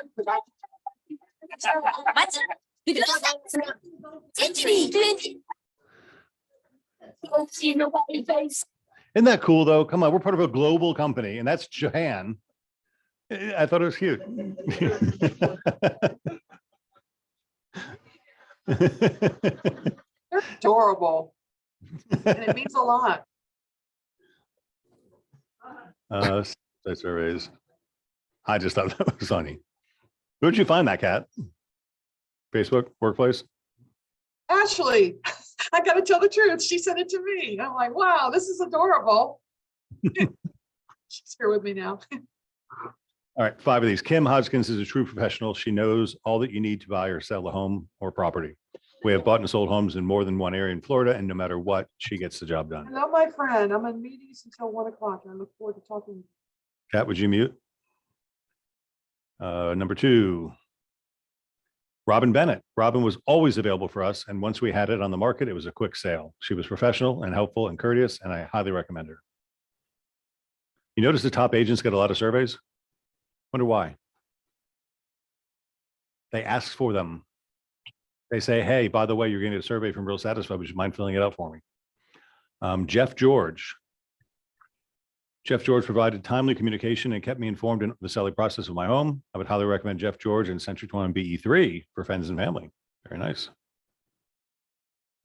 맞아. Century 20. Isn't that cool though? Come on, we're part of a global company and that's Japan. I thought it was cute. They're adorable. And it means a lot. Surveys. I just thought that was funny. Where'd you find that cat? Facebook, workplace? Ashley, I gotta tell the truth. She sent it to me. I'm like, wow, this is adorable. She's here with me now. All right, 5 of these. Kim Hodgkins is a true professional. She knows all that you need to buy or sell a home or property. We have bought and sold homes in more than one area in Florida, and no matter what, she gets the job done. Hello, my friend. I'm in meetings until 1 o'clock. I look forward to talking. Kat, would you mute? Number 2. Robin Bennett. Robin was always available for us, and once we had it on the market, it was a quick sale. She was professional and helpful and courteous, and I highly recommend her. You notice the top agents get a lot of surveys? Wonder why? They ask for them. They say, hey, by the way, you're getting a survey from Real Satisfied. Would you mind filling it out for me? Jeff George. Jeff George provided timely communication and kept me informed in the selling process of my home. I would highly recommend Jeff George and Century 21 BE3 for friends and family. Very nice.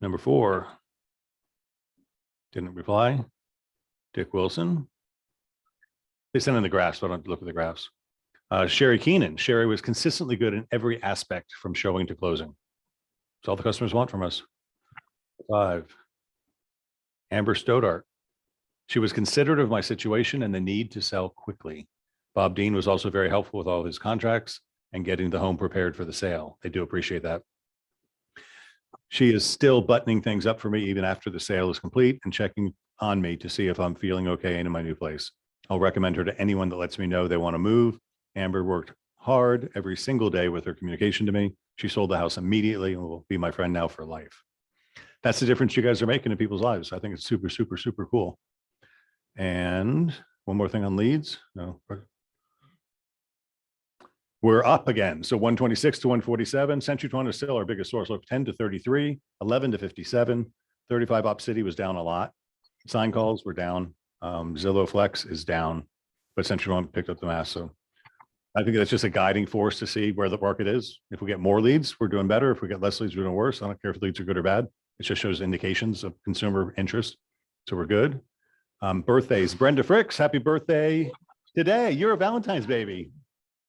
Number 4. Didn't reply. Dick Wilson. They sent in the graphs, so I don't have to look at the graphs. Sherry Keenan. Sherry was consistently good in every aspect from showing to closing. That's all the customers want from us. 5. Amber Stodart. She was considerate of my situation and the need to sell quickly. Bob Dean was also very helpful with all of his contracts and getting the home prepared for the sale. They do appreciate that. She is still buttoning things up for me even after the sale is complete and checking on me to see if I'm feeling okay in my new place. I'll recommend her to anyone that lets me know they want to move. Amber worked hard every single day with her communication to me. She sold the house immediately and will be my friend now for life. That's the difference you guys are making in people's lives. I think it's super, super, super cool. And one more thing on leads. No. We're up again. So 126 to 147. Century 21 is still our biggest source. Look, 10 to 33, 11 to 57, 35 Op City was down a lot. Sign calls were down. Zillow Flex is down, but Century 21 picked up the mass. So I think that's just a guiding force to see where the market is. If we get more leads, we're doing better. If we get less leads, we're doing worse. I don't care if leads are good or bad. It just shows indications of consumer interest. So we're good. Birthdays. Brenda Fricks, happy birthday today. You're a Valentine's baby.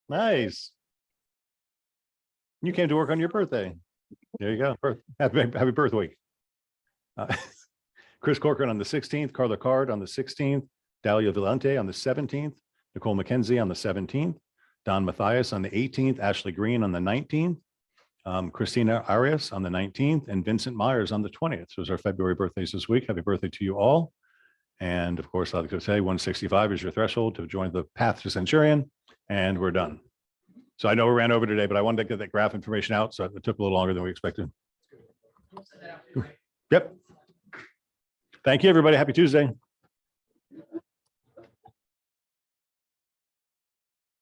Nice. You came to work on your birthday. There you go. Happy birth week. Chris Corcoran on the 16th, Carla Card on the 16th, Dalia Vellante on the 17th, Nicole McKenzie on the 17th, Don Mathias on the 18th, Ashley Green on the 19th, Christina Arias on the 19th, and Vincent Myers on the 20th. So those are February birthdays this week. Happy birthday to you all. And of course, I'd like to say 165 is your threshold to join the path to Centurion, and we're done. So I know we ran over today, but I wanted to get that graph information out, so it took a little longer than we expected. Yep. Thank you, everybody. Happy Tuesday.